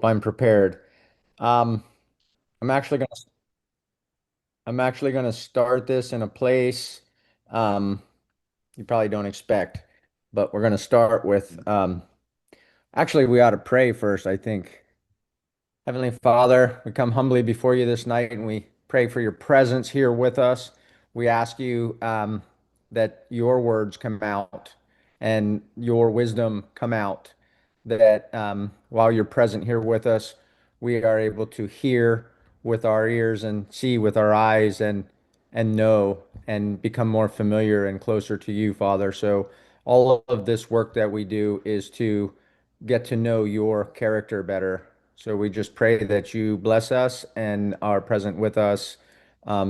I'm prepared. Um, I'm actually gonna I'm actually gonna start this in a place um, you probably don't expect, but we're gonna start with actually we ought to pray first, I think. Heavenly Father, we come humbly before you this night and we pray for your presence here with us. We ask you that your words come out and your wisdom come out, that while you're present here with us, we are able to hear with our ears and see with our eyes and know and become more familiar and closer to you, Father. So all of this work that we do is to get to know your character better. So we just pray that you bless us and are present with us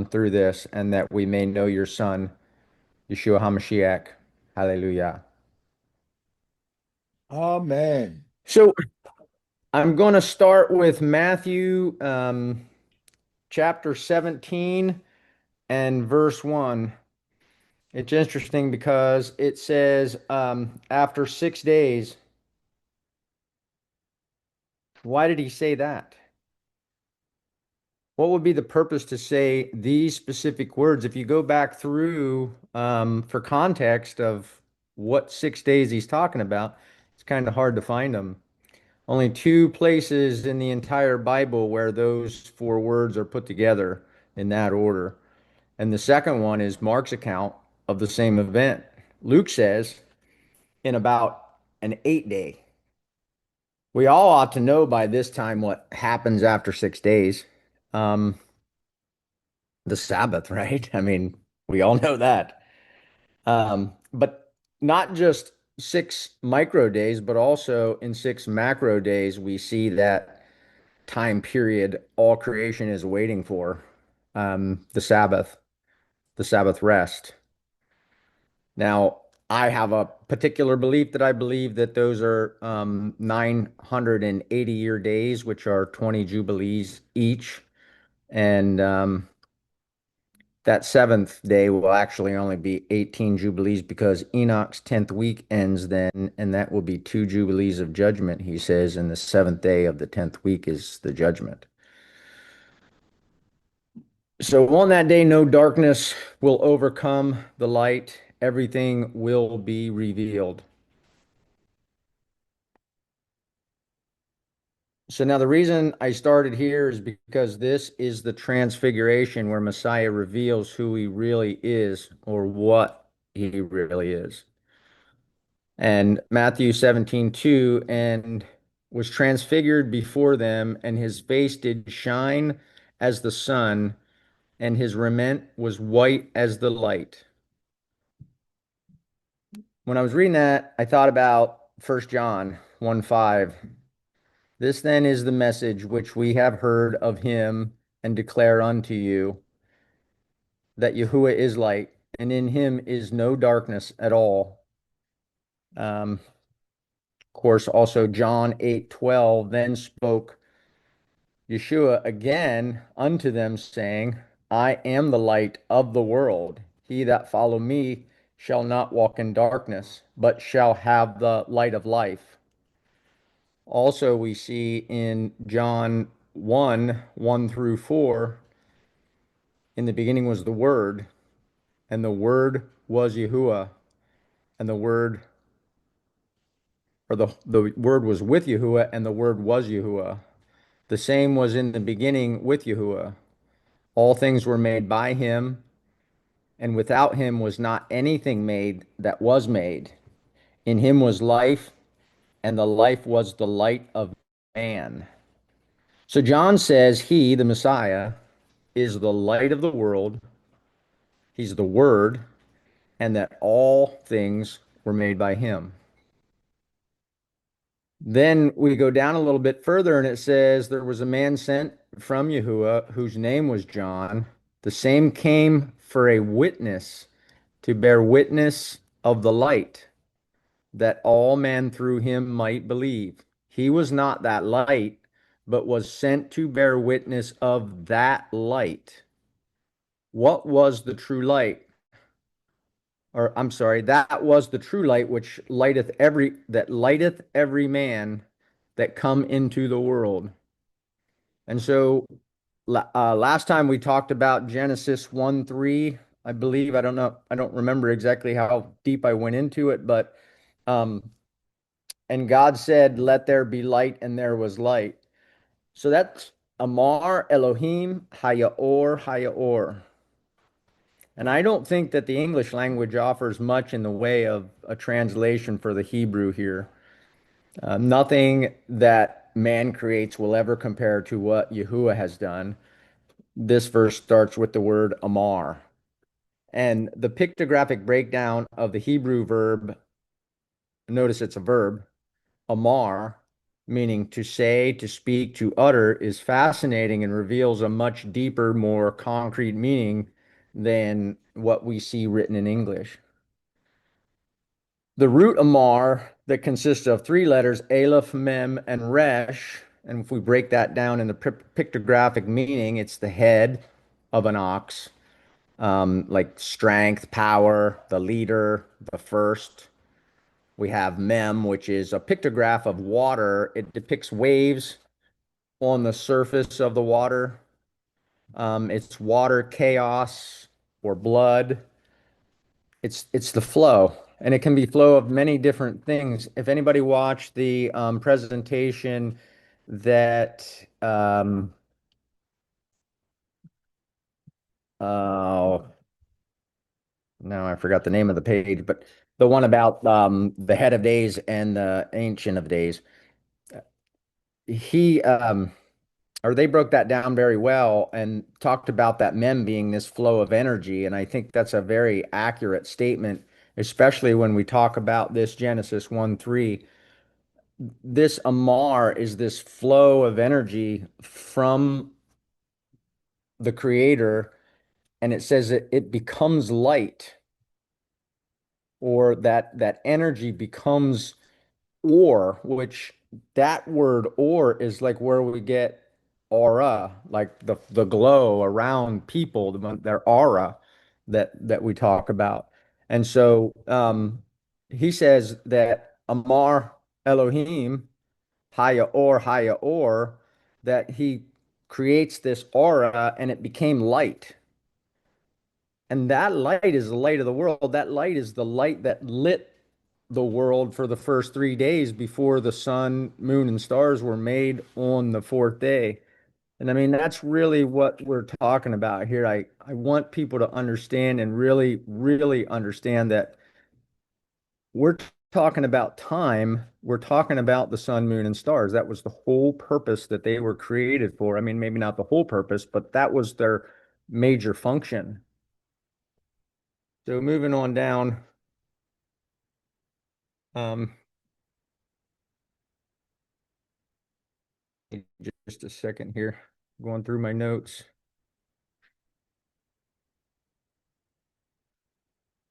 through this, and that we may know your Son, Yeshua HaMashiach. Hallelujah. Amen. So I'm going to start with Matthew chapter 17 and verse 1. It's interesting because it says, after 6 days. Why did he say that? What would be the purpose to say these specific words? If you go back through for context of what 6 days he's talking about, it's kind of hard to find them. Only two places in the entire Bible where those four words are put together in that order. And the second one is Mark's account of the same event. Luke says in about an 8 day. We all ought to know by this time what happens after 6 days. Um, the Sabbath, right? I mean, we all know that. But not just 6 micro days, but also in 6 macro days, we see that time period all creation is waiting for, the Sabbath rest. Now, I have a particular belief that I believe that those are 980-year days, which are 20 jubilees each. And that seventh day will actually only be 18 jubilees because Enoch's 10th week ends then, and that will be two jubilees of judgment, he says, and the seventh day of the 10th week is the judgment. So on that day, no darkness will overcome the light. Everything will be revealed. So now the reason I started here is because this is the transfiguration where Messiah reveals who he really is or what he really is. And Matthew 17:2, and was transfigured before them, and his face did shine as the sun, and his raiment was white as the light. When I was reading that, I thought about 1 John 1:5. This then is the message which we have heard of him and declare unto you, that Yahuwah is light, and in him is no darkness at all. Of course, also John 8:12, then spoke Yeshua again unto them, saying, I am the light of the world. He that follow me shall not walk in darkness, but shall have the light of life. Also, we see in John 1, 1 through 4, in the beginning was the Word, and the Word was Yahuwah, and the Word, or the Word was with Yahuwah, and the Word was Yahuwah. The same was in the beginning with Yahuwah. All things were made by him, and without him was not anything made that was made. In him was life, and the life was the light of man. So John says he, the Messiah, is the light of the world. He's the Word, and that all things were made by him. Then we go down a little bit further, and it says there was a man sent from Yahuwah whose name was John. The same came for a witness, to bear witness of the light, that all men through him might believe. He was not that light, but was sent to bear witness of that light. What was the true light? Or I'm sorry, that was the true light which lighteth every man that come into the world. And so last time we talked about Genesis 1:3, I believe. I don't know. I don't remember exactly how deep I went into it, but um, and God said, "Let there be light," and there was light. So that's Amar, Elohim, Hayaor, Hayaor. And I don't think that the English language offers much in the way of a translation for the Hebrew here. Nothing that man creates will ever compare to what Yahuwah has done. This verse starts with the word Amar. And the pictographic breakdown of the Hebrew verb, notice it's a verb, Amar, meaning to say, to speak, to utter, is fascinating and reveals a much deeper, more concrete meaning than what we see written in English. The root Amar that consists of three letters, Aleph, Mem, and Resh, and if we break that down in the pictographic meaning, it's the head of an ox, like strength, power, the leader, the first. We have Mem, which is a pictograph of water. It depicts waves on the surface of the water. It's water, chaos, or blood. It's the flow, and it can be flow of many different things. If anybody watched the presentation that oh no, I forgot the name of the page, but the one about the head of days and the ancient of days, he or they broke that down very well and talked about that mem being this flow of energy. And I think that's a very accurate statement, especially when we talk about this Genesis 1:3. This Amar is this flow of energy from the creator, and it says it becomes light, or that energy becomes or, which that word or is like where we get aura, like the glow around people, their aura that we talk about. And so he says that Amar Elohim, Haya or, that he creates this aura and it became light. And that light is the light of the world. That light is the light that lit the world for the first 3 days before the sun, moon, and stars were made on the fourth day. And I mean, that's really what we're talking about here. I want people to understand and really, really understand that we're talking about time. We're talking about the sun, moon, and stars. That was the whole purpose that they were created for. I mean, maybe not the whole purpose, but that was their major function. So moving on down, um, just a second here, going through my notes.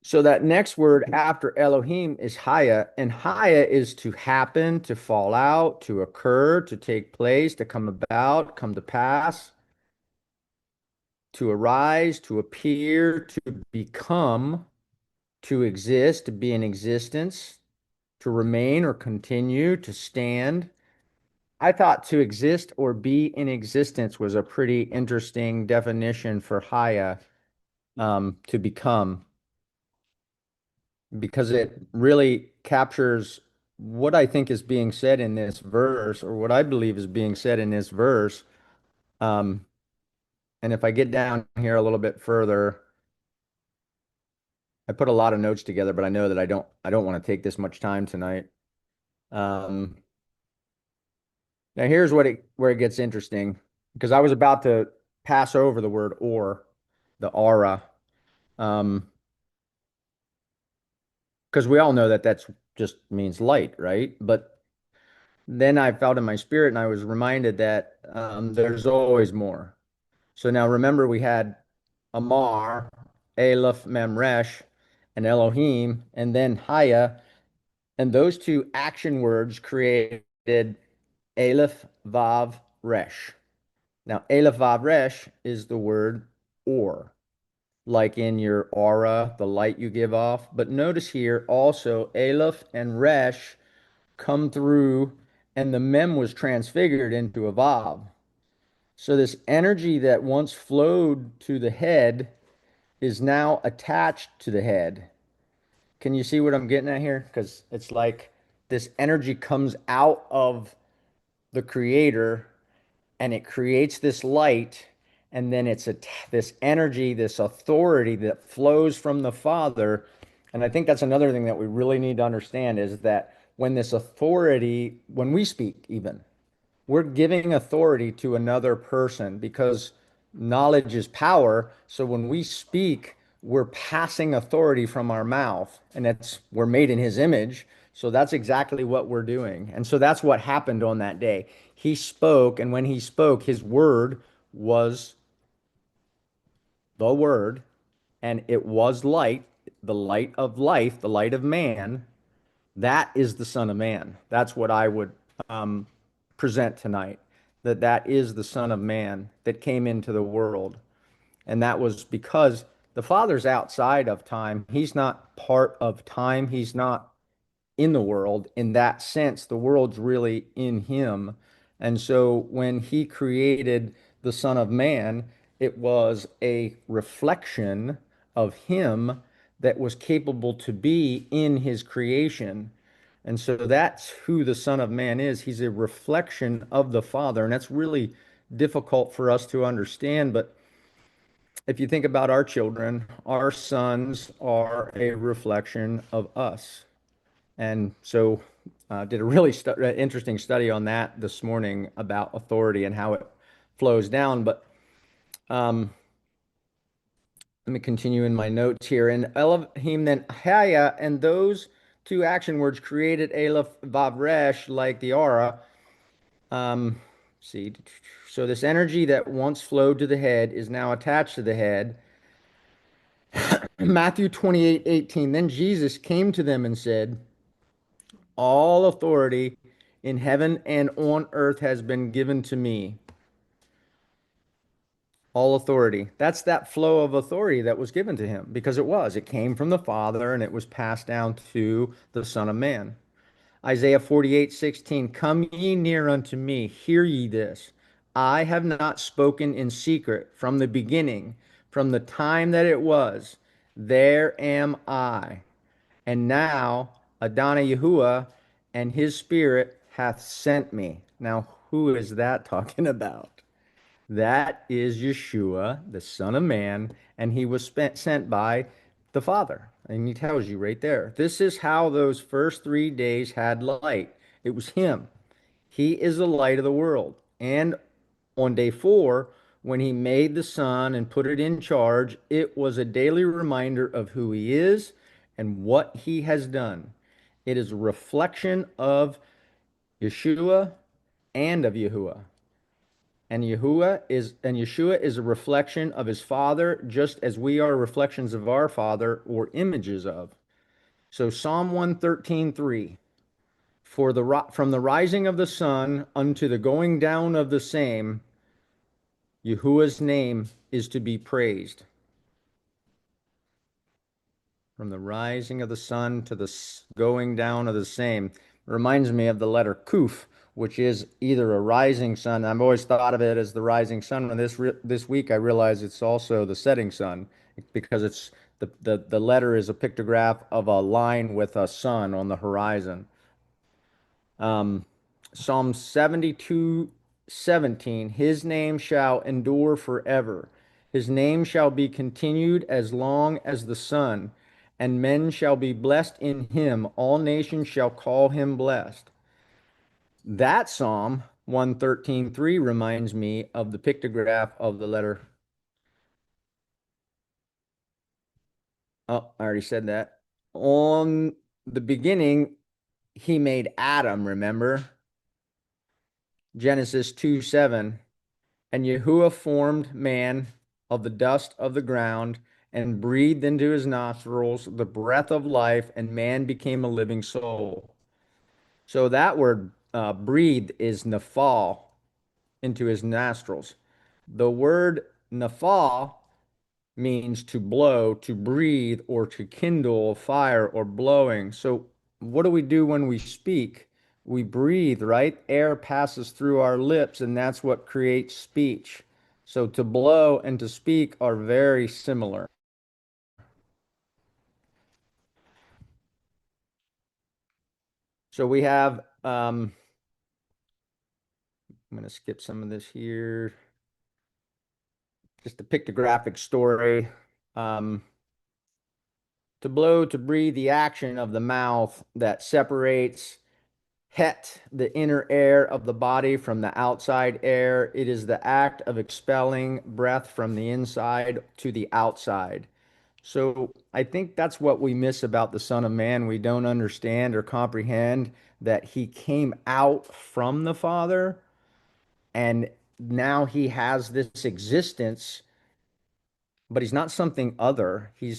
So that next word after Elohim is Haya, and Haya is to happen, to fall out, to occur, to take place, to come about, come to pass, to arise, to appear, to become, to exist, to be in existence, to remain or continue, to stand. I thought to exist or be in existence was a pretty interesting definition for Haya, to become, because it really captures what I think is being said in this verse, or what I believe is being said in this verse. Um, and if I get down here a little bit further, I put a lot of notes together, but I know that I don't want to take this much time tonight. Um, Now here's where it gets interesting, because I was about to pass over the word or, the aura, um, because we all know that that's just means light, right? But then I felt in my spirit and I was reminded that there's always more. So now remember, we had Amar, Aleph, Memresh, and Elohim, and then Haya, and those two action words created Aleph, Vav, Resh. Now, Aleph, Vav, Resh is the word or, like in your aura, the light you give off. But notice here also, Aleph and Resh come through and the mem was transfigured into a vav. So this energy that once flowed to the head is now attached to the head. Can you see what I'm getting at here? Because it's like this energy comes out of the creator and it creates this light, and then this energy, this authority that flows from the Father. And I think that's another thing that we really need to understand is that when this authority, when we speak, even, we're giving authority to another person because knowledge is power. So when we speak, we're passing authority from our mouth, and we're made in his image. So that's exactly what we're doing. And so that's what happened on that day. He spoke, and when he spoke, his word was the word, and it was light, the light of life, the light of man. That is the Son of Man. That's what I would um, present tonight. That is the Son of Man that came into the world. And that was because the Father's outside of time. He's not part of time. He's not in the world in that sense. The world's really in him. And so when he created the Son of Man, it was a reflection of him that was capable to be in his creation. And so that's who the Son of Man is. He's a reflection of the Father. And that's really difficult for us to understand. But if you think about our children, our sons are a reflection of us. And so, did a really interesting study on that this morning about authority and how it flows down. But um, let me continue in my notes here. And Elohim then Haya, and those two action words created Aleph Vav Resh like the aura. See, so this energy that once flowed to the head is now attached to the head. Matthew 28:18. Then Jesus came to them and said, all authority in heaven and on earth has been given to me. All authority. That's that flow of authority that was given to him because it was. It came from the Father and it was passed down to the Son of Man. Isaiah 48:16. Come ye near unto me, hear ye this. I have not spoken in secret from the beginning, from the time that it was. There am I. And now Adonai Yahuwah and his spirit hath sent me. Now, who is that talking about? That is Yeshua, the Son of Man, and he was sent by the Father. And he tells you right there. This is how those first 3 days had light. It was him. He is the light of the world. And on day 4, when he made the sun and put it in charge, it was a daily reminder of who he is and what he has done. It is a reflection of Yeshua and of Yahuwah. And Yeshua is a reflection of his Father, just as we are reflections of our Father or images of. So Psalm 113:3. From the rising of the sun unto the going down of the same, Yahuwah's name is to be praised. From the rising of the sun to the going down of the same. Reminds me of the letter Kuf, which is either a rising sun. I've always thought of it as the rising sun. And this week I realize it's also the setting sun because it's the letter is a pictograph of a line with a sun on the horizon. Um, Psalm 72:17, his name shall endure forever. His name shall be continued as long as the sun, and men shall be blessed in him. All nations shall call him blessed. That Psalm 113:3 reminds me of the pictograph of the letter. Oh, I already said that. On the beginning, he made Adam, remember? Genesis 2:7. And Yahuwah formed man of the dust of the ground and breathed into his nostrils the breath of life, and man became a living soul. So that word breathed is nafal into his nostrils. The word nafal means to blow, to breathe, or to kindle a fire or blowing. So what do we do when we speak? We breathe, right? Air passes through our lips, and that's what creates speech. So to blow and to speak are very similar. So we have, I'm going to skip some of this here, just a pictographic story. Um, to blow, to breathe, the action of the mouth that separates het, the inner air of the body, from the outside air. It is the act of expelling breath from the inside to the outside. So I think that's what we miss about the Son of Man. We don't understand or comprehend that he came out from the Father and now he has this existence, but he's not something other. He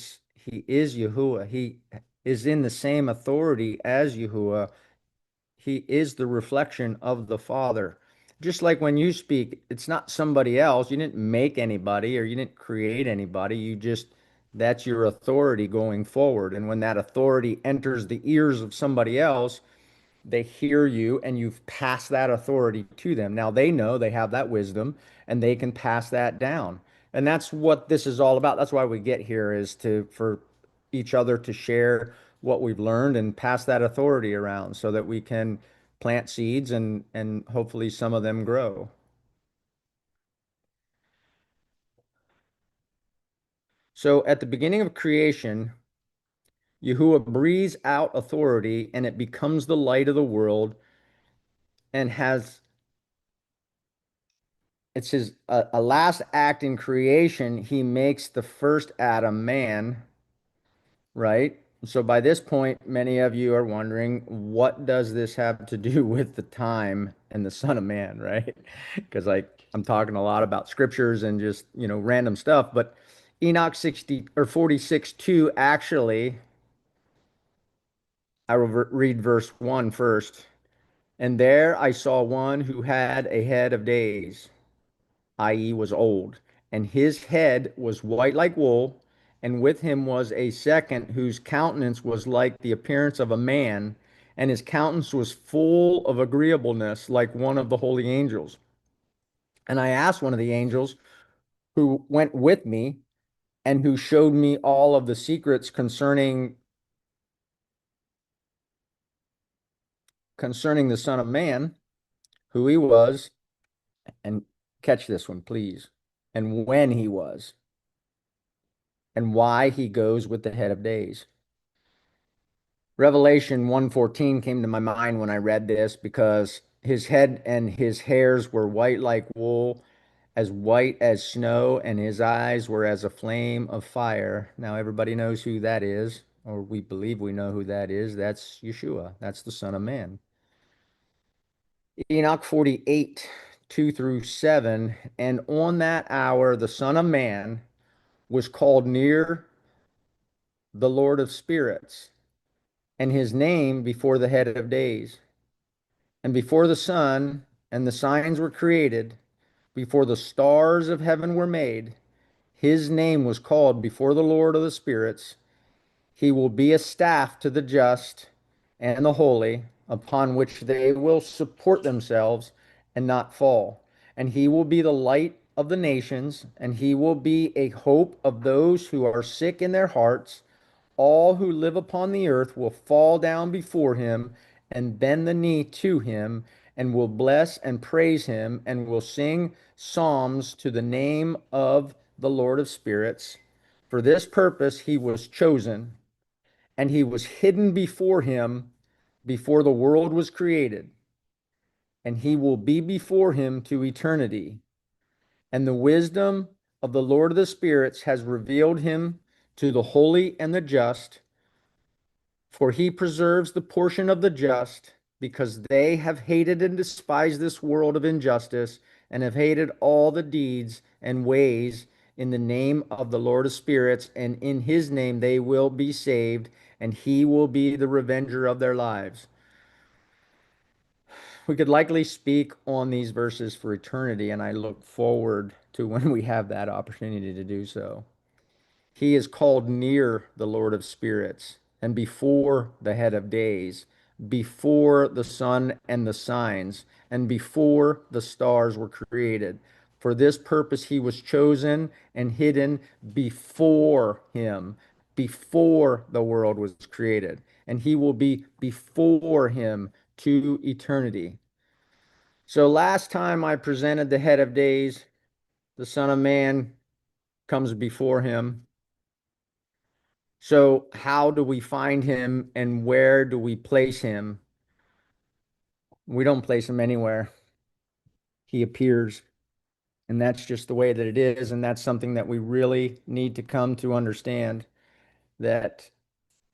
is Yahuwah. He is in the same authority as Yahuwah. He is the reflection of the Father. Just like when you speak, it's not somebody else. You didn't make anybody or you didn't create anybody. That's your authority going forward. And when that authority enters the ears of somebody else, they hear you and you've passed that authority to them. Now they know they have that wisdom and they can pass that down. And that's what this is all about. That's why we get here is to for each other to share what we've learned and pass that authority around so that we can plant seeds and hopefully some of them grow. So at the beginning of creation, Yahuwah breathes out authority and it becomes the light of the world and has it's his a last act in creation. He makes the first Adam man, right? So by this point, many of you are wondering, what does this have to do with the time and the Son of Man, right? Because like I'm talking a lot about scriptures and just, random stuff, but Enoch 60 or 46 2 actually, I will read verse 1 first. And there I saw one who had a head of days, i.e., was old, and his head was white like wool, and with him was a second whose countenance was like the appearance of a man, and his countenance was full of agreeableness like one of the holy angels. And I asked one of the angels who went with me and who showed me all of the secrets concerning the Son of Man, who he was, and catch this one, please, and when he was, and why he goes with the head of days. Revelation 1:14 came to my mind when I read this because his head and his hairs were white like wool, as white as snow, and his eyes were as a flame of fire. Now everybody knows who that is, or we believe we know who that is. That's Yeshua. That's the Son of Man. Enoch 48, 2 through 7. And on that hour, the Son of Man was called near the Lord of spirits, and his name before the head of days. And before the sun and the signs were created, before the stars of heaven were made, his name was called before the Lord of the spirits. He will be a staff to the just and the holy, upon which they will support themselves and not fall. And he will be the light of the nations, and he will be a hope of those who are sick in their hearts. All who live upon the earth will fall down before him and bend the knee to him, and will bless and praise him, and will sing psalms to the name of the Lord of spirits. For this purpose he was chosen, and he was hidden before him before the world was created, and he will be before him to eternity. And the wisdom of the Lord of the spirits has revealed him to the holy and the just. For he preserves the portion of the just, because they have hated and despised this world of injustice, and have hated all the deeds and ways in the name of the Lord of spirits, and in his name they will be saved, and he will be the revenger of their lives. We could likely speak on these verses for eternity, and I look forward to when we have that opportunity to do so. He is called near the Lord of spirits and before the head of days, before the sun and the signs, and before the stars were created. For this purpose he was chosen and hidden before him, before the world was created, and he will be before him to eternity. So last time I presented the head of days, the Son of Man comes before him. So how do we find him and where do we place him? We don't place him anywhere. He appears, and that's just the way that it is. And that's something that we really need to come to understand, that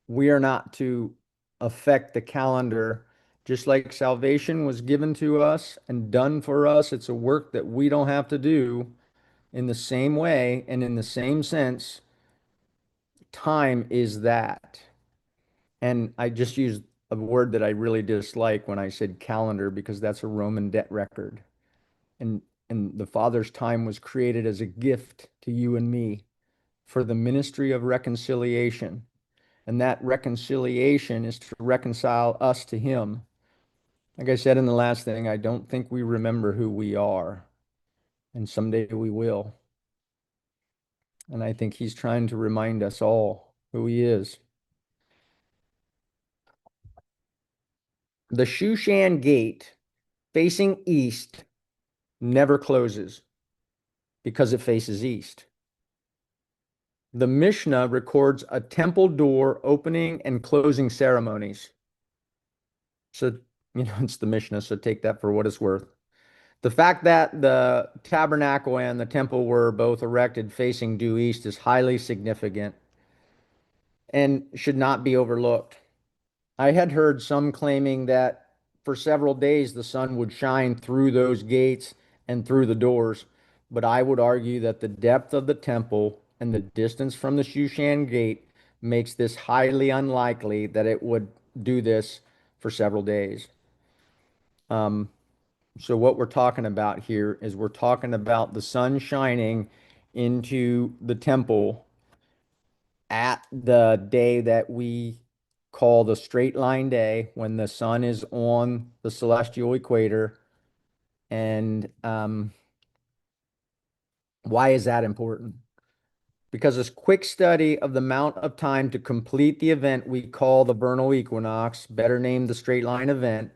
we are not to affect the calendar. Just like salvation was given to us and done for us, it's a work that we don't have to do. In the same way and in the same sense, time is that. And I just used a word that I really dislike when I said calendar, because that's a Roman debt record. And the Father's time was created as a gift to you and me for the ministry of reconciliation. And that reconciliation is to reconcile us to Him. Like I said in the last thing, I don't think we remember who we are, and someday we will. And I think He's trying to remind us all who He is. The Shushan gate facing east never closes because it faces east. The Mishnah records a temple door opening and closing ceremonies. So, it's the Mishnah, so take that for what it's worth. The fact that the tabernacle and the temple were both erected facing due east is highly significant and should not be overlooked. I had heard some claiming that for several days the sun would shine through those gates and through the doors, but I would argue that the depth of the temple and the distance from the Shushan gate makes this highly unlikely that it would do this for several days. Um, so what we're talking about here is we're talking about the sun shining into the temple at the day that we call the straight line day, when the sun is on the celestial equator. And why is that important? Because a quick study of the amount of time to complete the event we call the vernal equinox, better named the straight line event.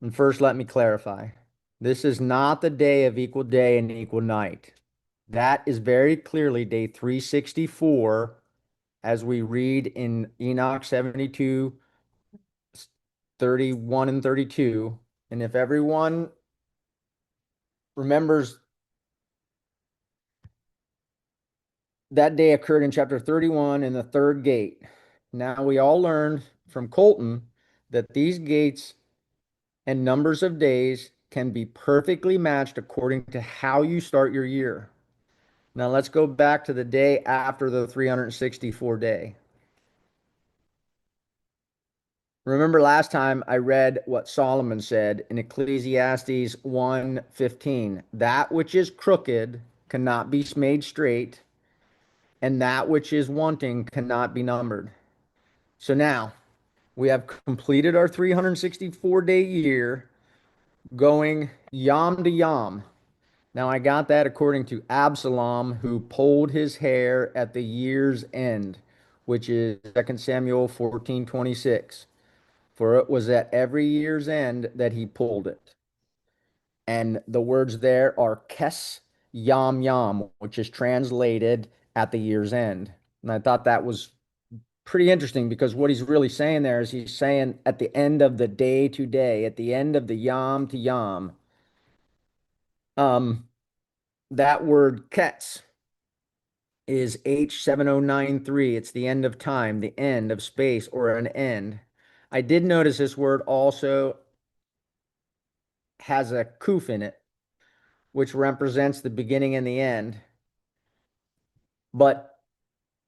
And first, let me clarify. This is not the day of equal day and equal night. That is very clearly day 364, as we read in Enoch 72, 31 and 32. And if everyone remembers, that day occurred in chapter 31 in the third gate. Now we all learned from Colton that these gates and numbers of days can be perfectly matched according to how you start your year. Now let's go back to the day after the 364 day. Remember last time I read what Solomon said in Ecclesiastes 1:15. That which is crooked cannot be made straight, and that which is wanting cannot be numbered. So now we have completed our 364-day year, going yom to yom. Now I got that according to Absalom, who pulled his hair at the year's end, which is 2 Samuel 14:26. For it was at every year's end that he pulled it. And the words there are kes yam yam, which is translated at the year's end. And I thought that was pretty interesting, because what he's really saying there is he's saying at the end of the day to day, at the end of the yom to yom. That word ketz is H7093. It's the end of time, the end of space, or an end. I did notice this word also has a kuf in it, which represents the beginning and the end. But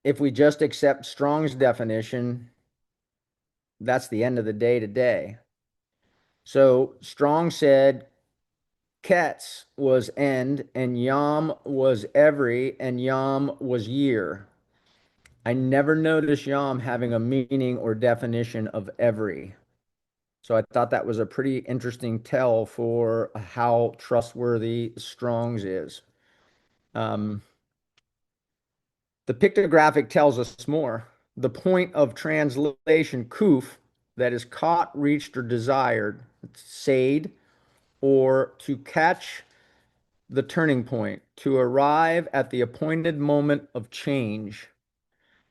if we just accept Strong's definition, that's the end of the day to day. So Strong said Ketz was end, and Yom was every, and Yom was year. I never noticed Yom having a meaning or definition of every. So I thought that was a pretty interesting tell for how trustworthy Strong's is. Um, the pictographic tells us more. The point of translation, kuf, that is caught, reached, or desired, said, or to catch the turning point, to arrive at the appointed moment of change.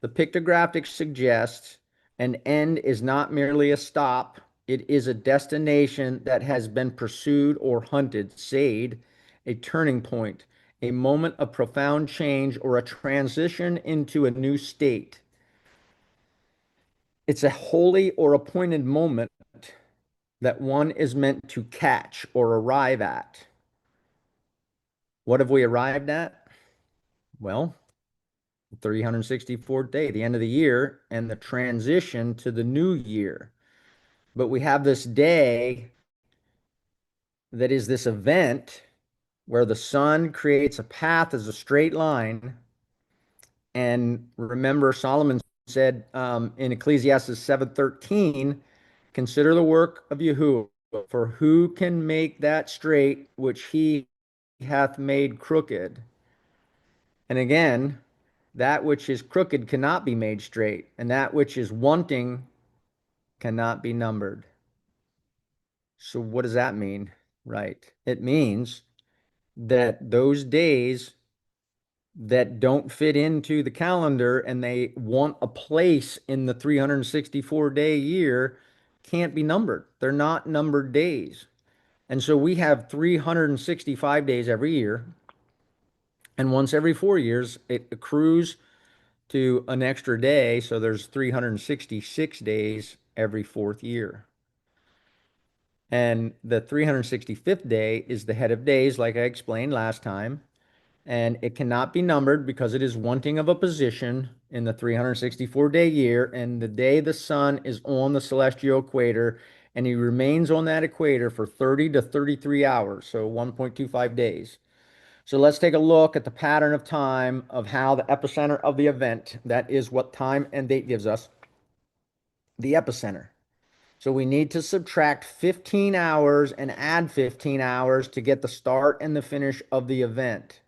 The pictographic suggests an end is not merely a stop, it is a destination that has been pursued or hunted, said, a turning point, a moment of profound change, or a transition into a new state. It's a holy or appointed moment that one is meant to catch or arrive at. What have we arrived at? Well, 364th day, the end of the year, and the transition to the new year. But we have this day that is this event where the sun creates a path as a straight line. And remember, Solomon said in Ecclesiastes 7:13, consider the work of Yahuwah, for who can make that straight which he hath made crooked? And again, that which is crooked cannot be made straight, and that which is wanting cannot be numbered. So what does that mean? Right. It means that those days that don't fit into the calendar and they want a place in the 364-day year can't be numbered. They're not numbered days. And so we have 365 days every year. And once every 4 years, it accrues to an extra day. So there's 366 days every fourth year. And the 365th day is the head of days, like I explained last time. And it cannot be numbered because it is wanting of a position in the 364-day year. And the day the sun is on the celestial equator, and he remains on that equator for 30 to 33 hours, so 1.25 days. So let's take a look at the pattern of time of how the epicenter of the event, that is what time and date gives us, the epicenter. So we need to subtract 15 hours and add 15 hours to get the start and the finish of the event.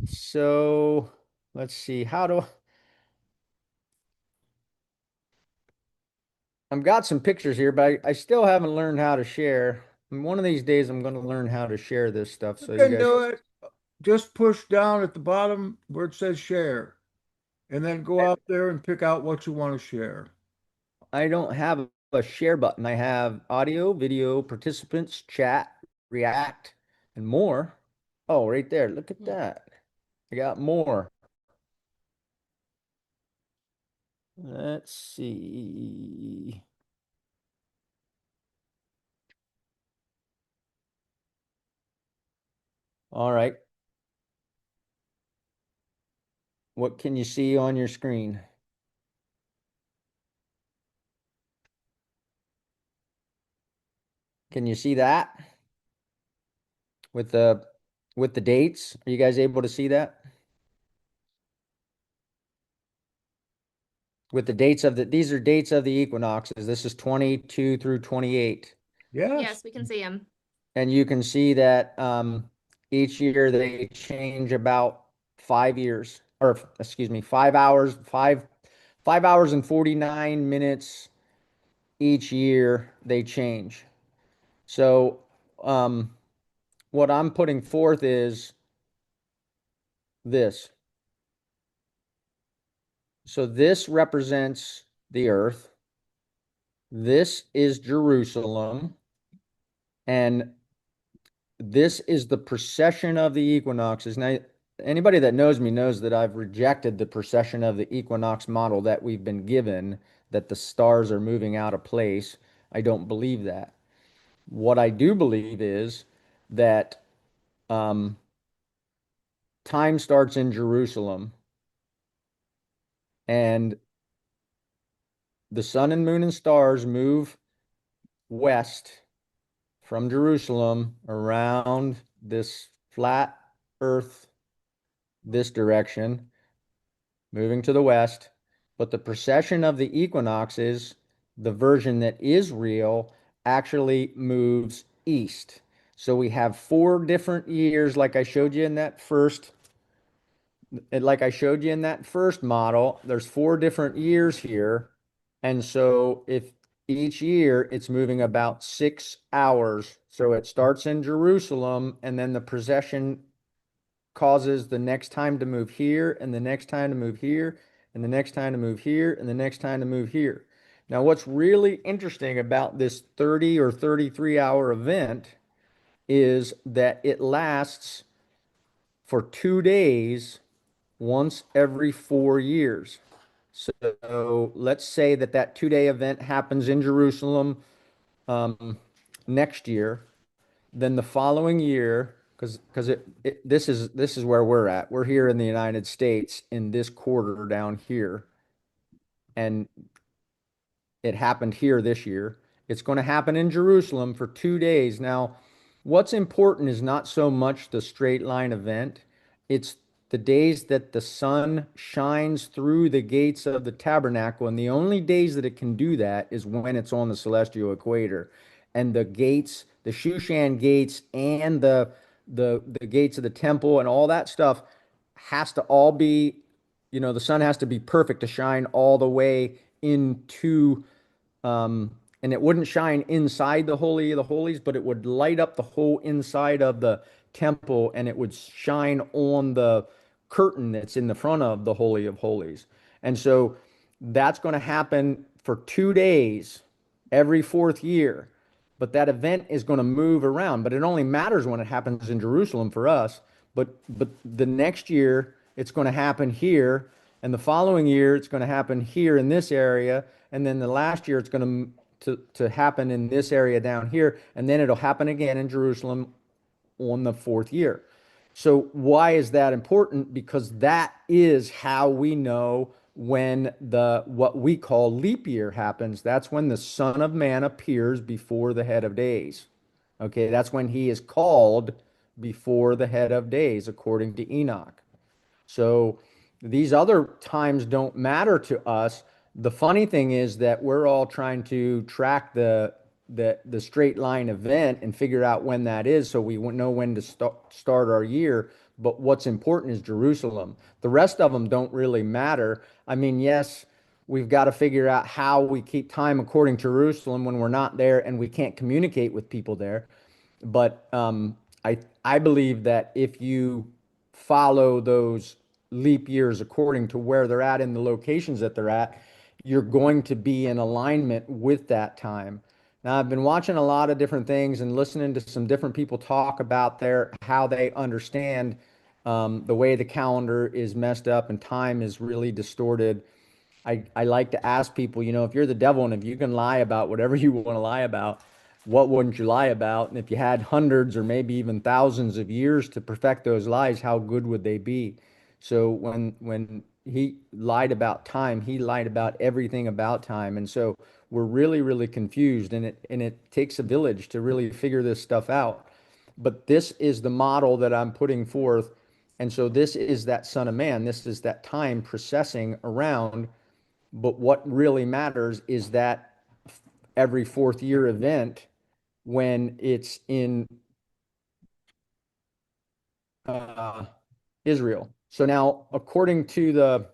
So let's see, I've got some pictures here, but I still haven't learned how to share. And one of these days I'm going to learn how to share this stuff. You So you can guys, do it. Just push down at the bottom where it says share, and then go out there and pick out what you want to share. I don't have a share button. I have audio, video, participants, chat, react, and more. Oh, right there. Look at that. I got more. Let's see. All right. What can you see on your screen? Can you see that with the dates? Are you guys able to see that? With the dates of these are dates of the equinoxes. This is 22 through 28. Yes. Yes, we can see him. And you can see that each year they change about 5 years, or excuse me, 5 hours, 5 hours and 49 minutes each year they change. So what I'm putting forth is this. So this represents the earth. This is Jerusalem. And this is the precession of the equinoxes. Now, anybody that knows me knows that I've rejected the precession of the equinox model that we've been given, that the stars are moving out of place. I don't believe that. What I do believe is that um, time starts in Jerusalem, and the sun and moon and stars move west from Jerusalem around this flat earth this direction, moving to the west. but the precession of the equinoxes, the version that is real, actually moves east. So we have 4 different years, like I showed you in that first model. There's 4 different years here. And so if each year it's moving about 6 hours. So it starts in Jerusalem, and then the precession causes the next time to move here, and the next time to move here, and the next time to move here, and the next time to move here. Now, what's really interesting about this 30 or 33-hour event is that it lasts for 2 days once every 4 years. So let's say that that 2 day event happens in Jerusalem um, next year. Then the following year, because this is where we're at. We're here in the United States in this quarter down here, and it happened here this year. It's going to happen in Jerusalem for 2 days. Now, what's important is not so much the straight line event, it's the days that the sun shines through the gates of the tabernacle. And the only days that it can do that is when it's on the celestial equator. And the gates, the Shushan gates, and the gates of the temple and all that stuff has to all be, the sun has to be perfect to shine all the way into and it wouldn't shine inside the Holy of the Holies, but it would light up the whole inside of the temple, and it would shine on the curtain that's in the front of the Holy of Holies. And so that's going to happen for 2 days every fourth year. But that event is going to move around, but it only matters when it happens in Jerusalem for us. But the next year it's going to happen here, and the following year it's going to happen here in this area, and then the last year it's going to happen in this area down here, and then it'll happen again in Jerusalem on the fourth year. So why is that important? Because that is how we know when the what we call leap year happens. That's when the Son of Man appears before the head of days. Okay, that's when he is called before the head of days, according to Enoch. So these other times don't matter to us. The funny thing is that we're all trying to track the straight line event and figure out when that is so we know when to start our year. But what's important is Jerusalem. The rest of them don't really matter. I mean, yes, we've got to figure out how we keep time according to Jerusalem when we're not there and we can't communicate with people there. But I believe that if you follow those leap years according to where they're at in the locations that they're at, you're going to be in alignment with that time. Now, I've been watching a lot of different things and listening to some different people talk about how they understand the way the calendar is messed up and time is really distorted. I like to ask people, if you're the devil and if you can lie about whatever you want to lie about, what wouldn't you lie about? And if you had hundreds or maybe even thousands of years to perfect those lies, how good would they be? So when he lied about time, he lied about everything about time. And so we're really, really confused, and it takes a village to really figure this stuff out. But this is the model that I'm putting forth. And so this is that Son of Man. This is that time processing around. But what really matters is that every fourth year event when it's in uh, Israel. So now, according to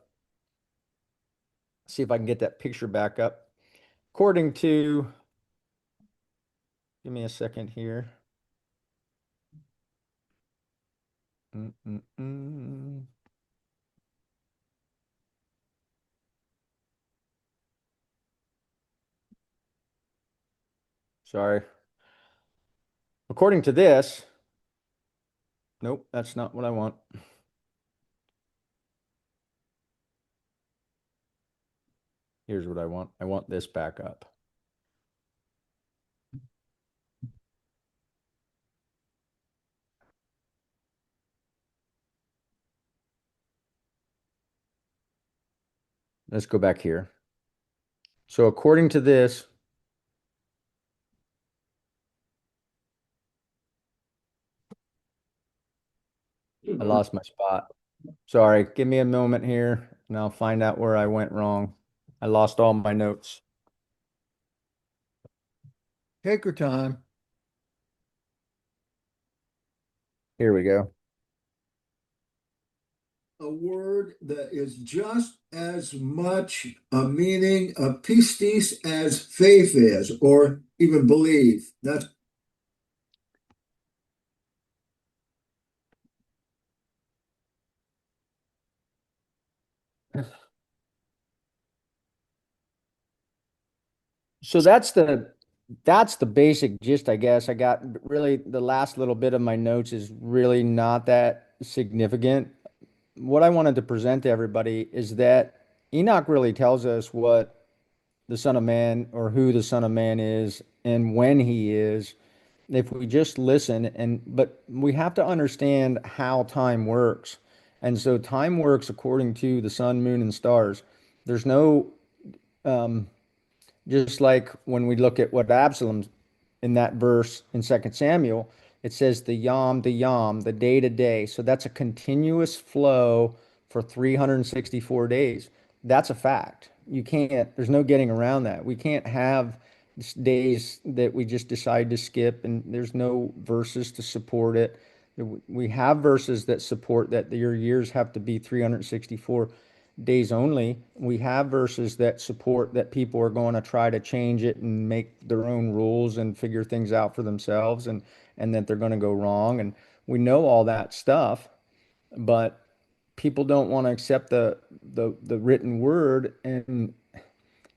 see if I can get that picture back up. According to, give me a second here. Mm-mm-mm. Sorry. According to this, nope, that's not what I want. Here's what I want. I want this back up. Let's go back here. So according to this, I lost my spot. Sorry, give me a moment here. and I'll find out where I went wrong. I lost all my notes. Take your time. Here we go. A word that is just as much a meaning of pistis as faith is, or even believe. That's So that's the basic gist, I guess. I got really the last little bit of my notes is really not that significant. What I wanted to present to everybody is that Enoch really tells us what the Son of Man or who the Son of Man is and when he is. If we just listen but we have to understand how time works. And so time works according to the sun, moon, and stars. There's no just like when we look at what Absalom in that verse in Second Samuel, it says the yom, the day to day. So that's a continuous flow for 364 days. That's a fact. You can't, there's no getting around that. We can't have days that we just decide to skip, and there's no verses to support it. We have verses that support that your years have to be 364 days only. We have verses that support that people are going to try to change it and make their own rules and figure things out for themselves, and that they're going to go wrong. And we know all that stuff, but people don't want to accept the written word. And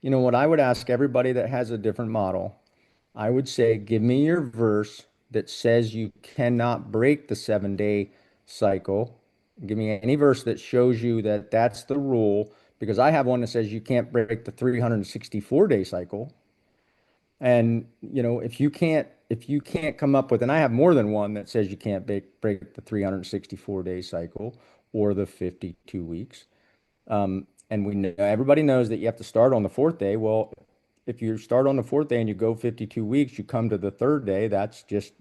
you know what I would ask everybody that has a different model, I would say, give me your verse that says you cannot break the 7 day cycle. Give me any verse that shows you that that's the rule, because I have one that says you can't break the 364 day cycle. And if you can't come up with, and I have more than one that says you can't break the 364 day cycle or the 52 weeks. And we know everybody knows that you have to start on the fourth day. Well, if you start on the fourth day and you go 52 weeks, you come to the third day. That's just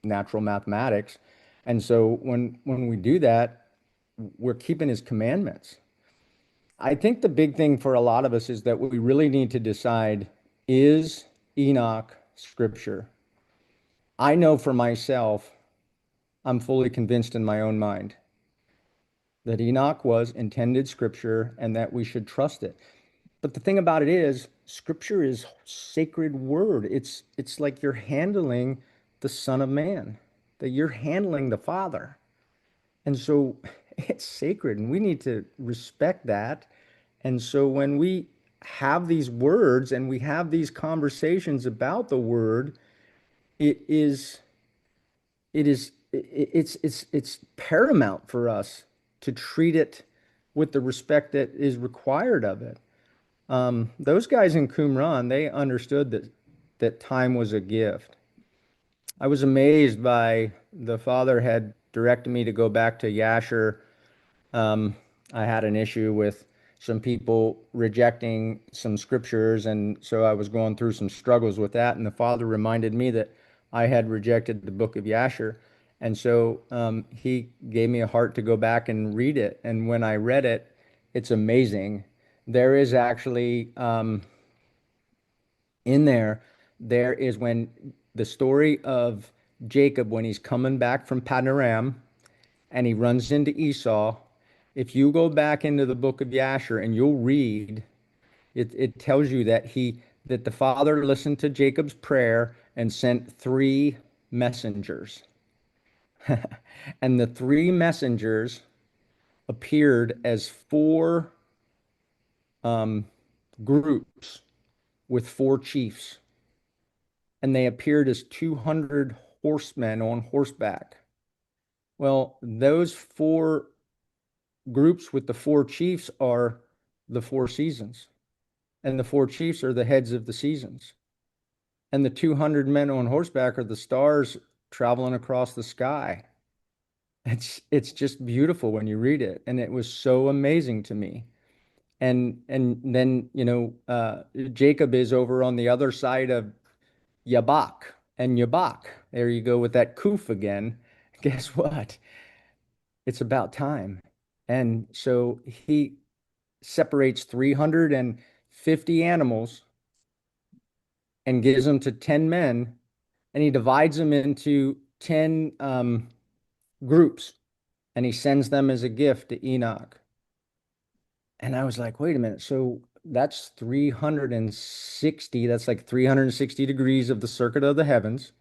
natural mathematics. And so when we do that, we're keeping his commandments. I think the big thing for a lot of us is that we really need to decide, is Enoch scripture? I know for myself, I'm fully convinced in my own mind that Enoch was intended scripture and that we should trust it. But the thing about it is, scripture is sacred word. It's like you're handling the Son of Man, that you're handling the Father. And so it's sacred and we need to respect that. And so when we have these words and we have these conversations about the word, it is it's paramount for us to treat it with the respect that is required of it. Those guys in Qumran, they understood that time was a gift. I was amazed by the father had directed me to go back to Yasher. um, I had an issue with some people rejecting some scriptures, and so I was going through some struggles with that. And the father reminded me that I had rejected the book of Yasher, and so he gave me a heart to go back and read it. And when I read it, it's amazing. There is actually in there, there is when the story of Jacob when he's coming back from Padanaram and he runs into Esau. If you go back into the book of Yasher and you'll read, it tells you that the father listened to Jacob's prayer and sent three messengers. And the three messengers appeared as four groups with four chiefs, and they appeared as 200 horsemen on horseback. Well, those four groups with the four chiefs are the four seasons, and the four chiefs are the heads of the seasons. And the 200 men on horseback are the stars traveling across the sky. It's just beautiful when you read it, and it was so amazing to me. And then Jacob is over on the other side of Yabak and Yabak. There you go with that kuf again. Guess what? It's about time. And so separates 350 animals and gives them to 10 men, and he divides them into 10 groups, and he sends them as a gift to Enoch. And I was like, wait a minute. So that's 360. That's like 360 degrees of the circuit of the heavens.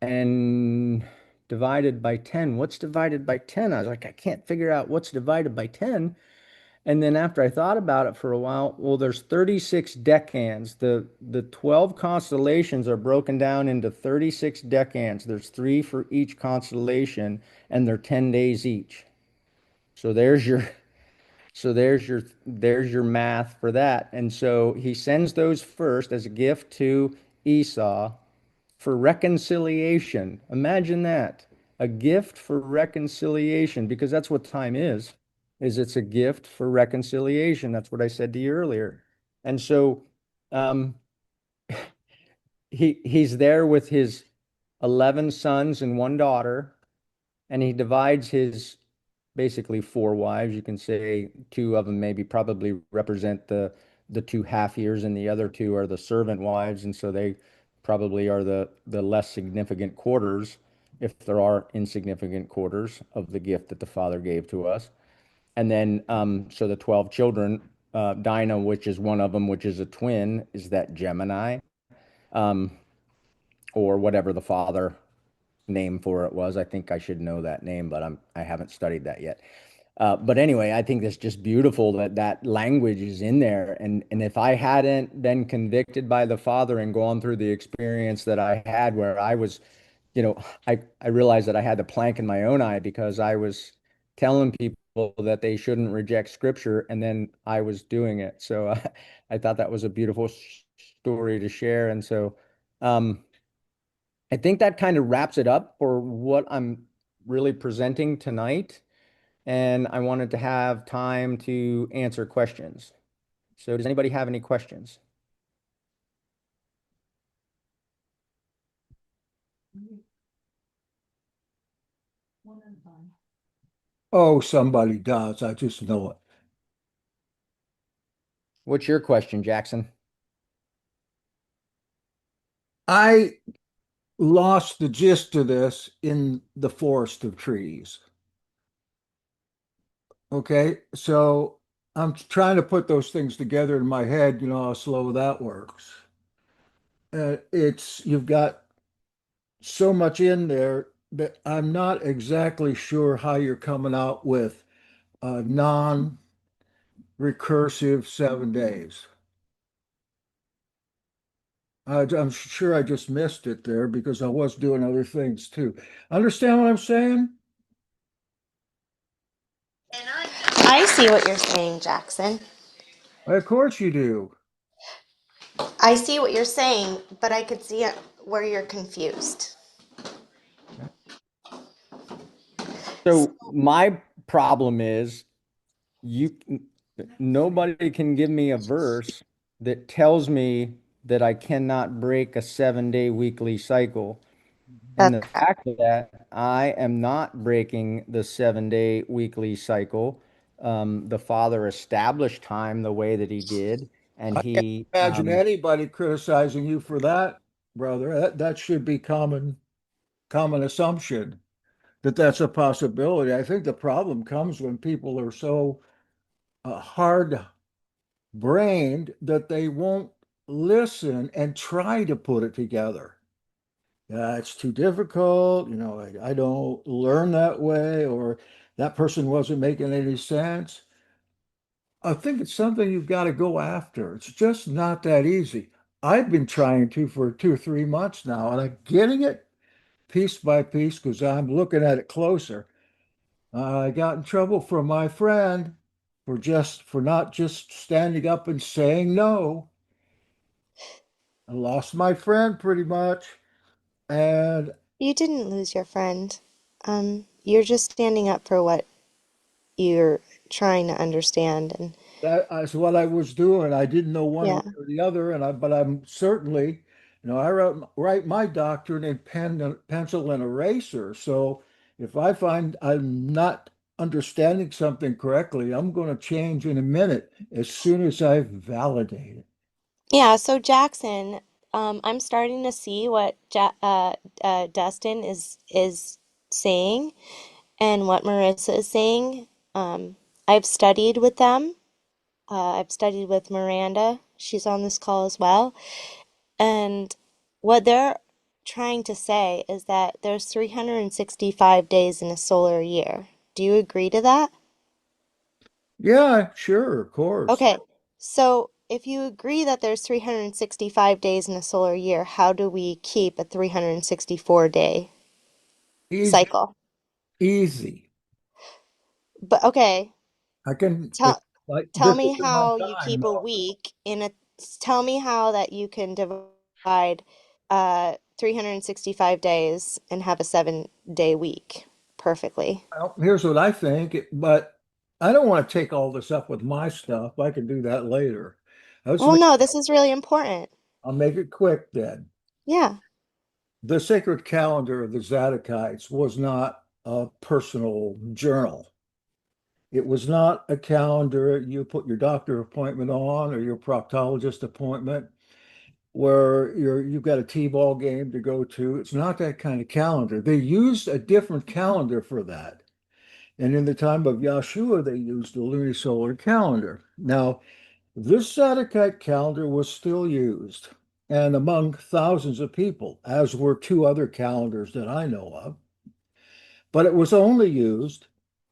And divided by 10. What's divided by 10? I was like, I can't figure out what's divided by 10. And then after I thought about it for a while, well, there's 36 decans. The 12 constellations are broken down into 36 decans. There's three for each constellation, and they're 10 days each. So there's your math for that. And so he sends those first as a gift to Esau for reconciliation. Imagine that. A gift for reconciliation, because that's what time is it's a gift for reconciliation. That's what I said to you earlier. And so um, he's there with his 11 sons and one daughter, and he divides his basically four wives. You can say two of them maybe probably represent the two half years, and the other two are the servant wives, and so they probably are the less significant quarters, if there are insignificant quarters of the gift that the Father gave to us. And then so the 12 children, Dinah, which is one of them, which is a twin, is that Gemini, um, or whatever the father name for it was. I think I should know that name, but I haven't studied that yet. But anyway, I think that's just beautiful that that language is in there. And if I hadn't been convicted by the Father and gone through the experience that I had, where I was, I realized that I had the plank in my own eye because I was telling people that they shouldn't reject Scripture, and then I was doing it. So I thought that was a beautiful story to share. And so um, I think that kind of wraps it up for what I'm really presenting tonight, and I wanted to have time to answer questions. So does anybody have any questions? Oh, somebody does. I just know it. What's your question, Jackson? I lost the gist of this in the forest of trees. Okay, so I'm trying to put those things together in my head, you know how slow that works. It's you've got so much in there that I'm not exactly sure how you're coming out with a non-recursive 7 days. I'm sure I just missed it there because I was doing other things too. Understand what I'm saying? I see what you're saying, Jackson. Of course you do. I see what you're saying, but I could see it where you're confused. So my problem is you nobody can give me a verse that tells me that I cannot break a 7 day weekly cycle. And That's the correct. fact that I am not breaking the 7 day weekly cycle, the Father established time the way that he did, and I can't he imagine anybody criticizing you for that, brother. That should be common assumption that that's a possibility. I think the problem comes when people are so hard-brained that they won't listen and try to put it together. Yeah, it's too difficult. I don't learn that way, or that person wasn't making any sense. I think it's something you've got to go after. It's just not that easy. I've been trying to for 2 or 3 months now, and I'm getting it piece by piece because I'm looking at it closer. I got in trouble from my friend for not just standing up and saying no. I lost my friend pretty much, and You didn't lose your friend. You're just standing up for what you're trying to understand. And that's what I was doing. I didn't know one way yeah, or the other, but I'm certainly, I write my doctrine in pen, pencil, and eraser. So if I find I'm not understanding something correctly, I'm going to change in a minute as soon as I validate it. Yeah, so Jackson, I'm starting to see what Dustin is saying and what Marissa is saying. I've studied with them. I've studied with Miranda. She's on this call as well. And what they're trying to say is that there's 365 days in a solar year. Do you agree to that? Yeah, sure, of course. Okay, so if you agree that there's 365 days in a solar year, how do we keep a 364 day Easy, cycle? easy. But okay, I can, it's tell like tell this me isn't my how you time. keep a No. week in a tell me how that you can divide 365 days and have a 7 day week perfectly. Well, here's what I think, but I don't want to take all this up with my stuff. I can do that later. Well, no, this is really important. I'll make it quick then. Yeah. The sacred calendar of the Zadokites was not a personal journal. It was not a calendar you put your doctor appointment on or your proctologist appointment where you've got a T-ball game to go to. It's not that kind of calendar. They used a different calendar for that. And in the time of Yahshua, they used the lunisolar calendar. Now, this Sadducite calendar was still used, and among thousands of people, as were two other calendars that I know of, but it was only used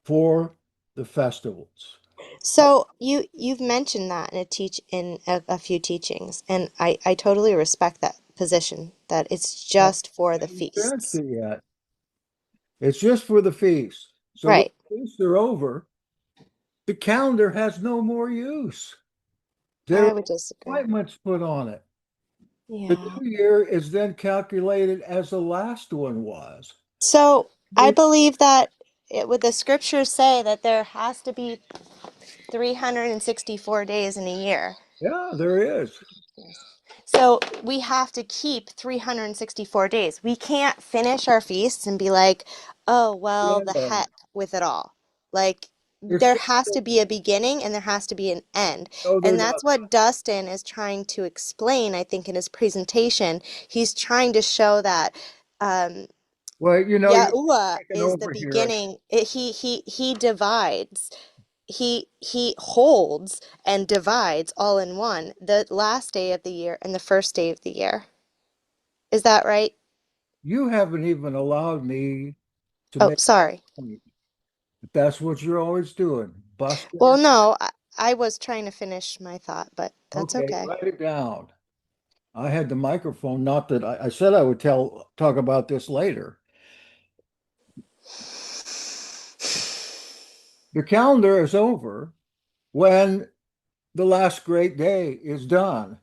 for the festivals. So you've mentioned that in a few teachings, and I totally respect that position that it's I just for the haven't finished feasts. it yet. It's just for the feast. So when Right. the feasts are over, the calendar has no more use. There I are would disagree. appointments put on it. The Yeah. new year is then calculated as the last one was. So I It- believe that it would the scriptures say that there has to be 364 days in a year. yeah, there is. So we have to keep 364 days. We can't finish our feasts and be like, oh, well, the Yeah. heck with it all. Like, It's there has to be a beginning and there has to be an end. no, they're And not. that's what Dustin is trying to explain, I think, in his presentation. He's trying to show that Well, you're Yahuwah taking is the over here. beginning. He divides. He holds and divides all in one, the last day of the year and the first day of the year. Is that right? You haven't even allowed me to Oh, make sorry. a point. But that's what you're always doing, busting Well, it. no, I was trying to finish my thought, but that's Okay, okay. write it down. I had the microphone, not that I said I would talk about this later. The calendar is over when the last great day is done.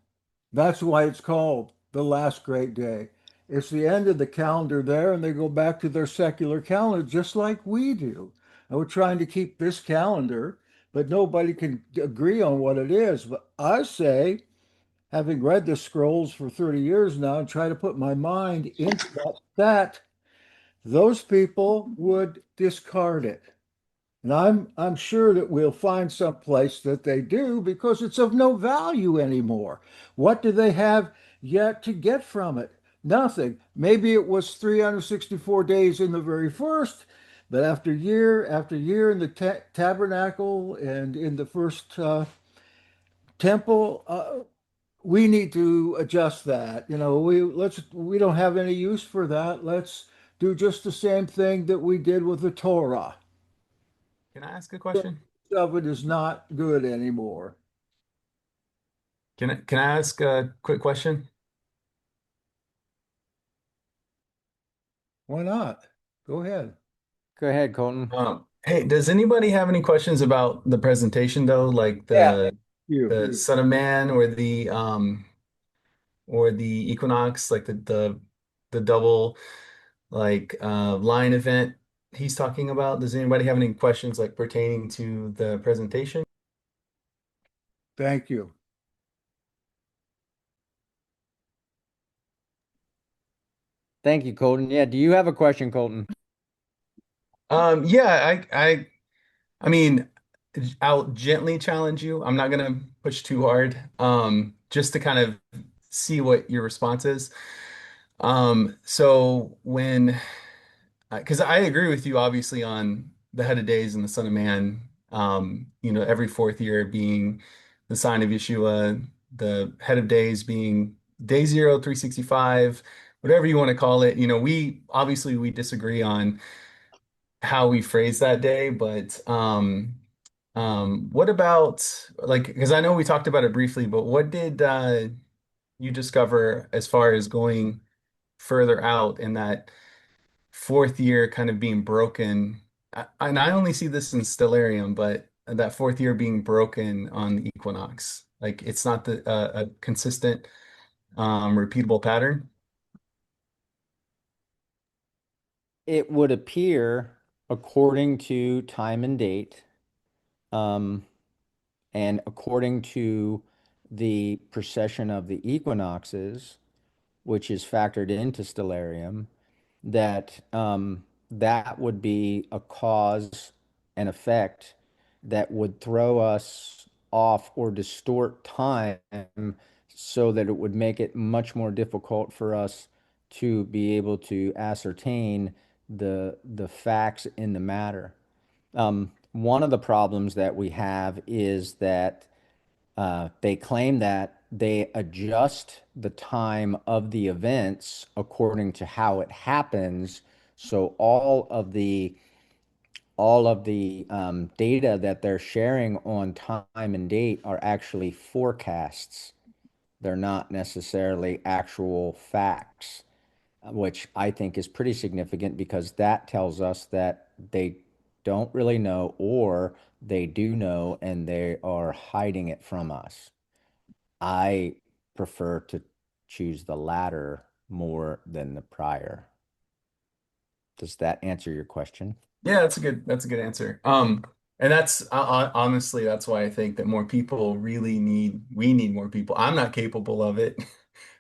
That's why it's called the last great day. It's the end of the calendar there, and they go back to their secular calendar just like we do. And we're trying to keep this calendar, but nobody can agree on what it is. But I say, having read the scrolls for 30 years now and try to put my mind into that those people would discard it. And I'm sure that we'll find some place that they do because it's of no value anymore. What do they have yet to get from it? Nothing. Maybe it was 364 days in the very first, but after year in the tabernacle and in the first temple, we need to adjust that. We don't have any use for that. Let's do just the same thing that we did with the Torah. Can I ask a question? Of it is not good anymore. Can I ask a quick question? Why not? Go ahead. Go ahead, Colton. Hey, does anybody have any questions about the presentation though? Like Yeah. the You. the Son of Man or the Equinox, like the double like line event he's talking about? Does anybody have any questions like pertaining to the presentation? Thank you. Thank you, Colton. Yeah, do you have a question, Colton? Yeah, I I mean, I'll gently challenge you. I'm not gonna push too hard, just to kind of see what your response is. So when, because I agree with you, obviously, on the head of days and the Son of Man. Every fourth year being the sign of Yeshua, the head of days being day zero, 365, whatever you want to call it. We disagree on how we phrase that day, but what about like, because I know we talked about it briefly, but what did you discover as far as going further out in that fourth year kind of being broken? And I only see this in Stellarium, but that fourth year being broken on the equinox, like it's not a consistent, repeatable pattern. It would appear, according to time and date, um, and according to the precession of the equinoxes, which is factored into stellarium, that that would be a cause and effect that would throw us off or distort time so that it would make it much more difficult for us to be able to ascertain the facts in the matter. One of the problems that we have is that they claim that they adjust the time of the events according to how it happens. So all of the data that they're sharing on time and date are actually forecasts. They're not necessarily actual facts, which I think is pretty significant because that tells us that they don't really know, or they do know and they are hiding it from us. I prefer to choose the latter more than the prior. Does that answer your question? Yeah, that's a good answer. And that's honestly, that's why I think that more people really we need more people. I'm not capable of it.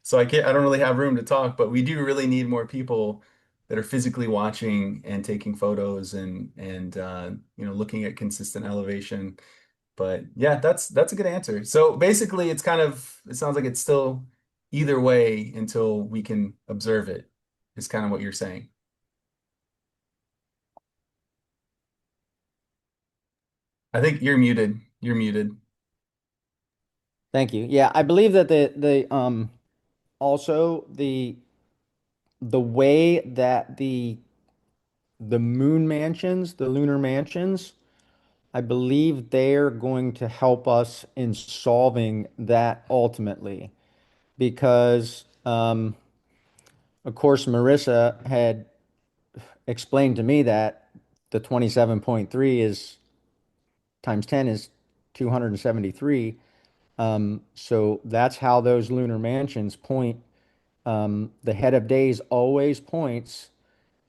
So I don't really have room to talk, but we do really need more people that are physically watching and taking photos and looking at consistent elevation. But yeah, that's a good answer. So basically it sounds like it's still either way until we can observe it, is kind of what you're saying. I think you're muted. You're muted. Thank you. Yeah, I believe that the also the way that the moon mansions, the lunar mansions, I believe they're going to help us in solving that ultimately because of course Marissa had explained to me that the 27.3 is times 10 is 273. So that's how those lunar mansions point. The head of days always points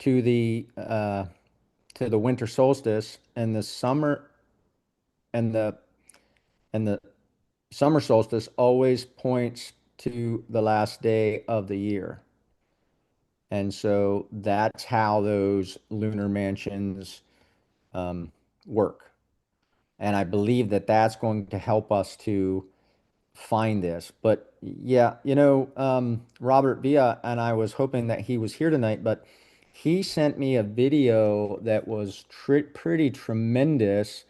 to the winter solstice, and and the the summer solstice always points to the last day of the year. And so that's how those lunar mansions work. And I believe that that's going to help us to find this. But yeah, Robert Villa, and I was hoping that he was here tonight, but he sent me a video that was pretty tremendous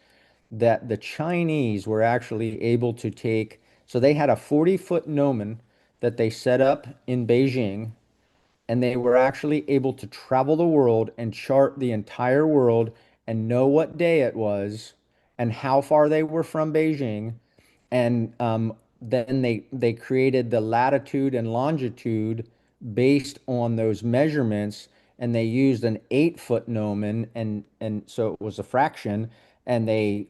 that the Chinese were actually able to take. So they had a 40-foot gnomon that they set up in Beijing, and they were actually able to travel the world and chart the entire world and know what day it was and how far they were from Beijing. And then they created the latitude and longitude based on those measurements, and they used an 8-foot gnomon, and so it was a fraction, and they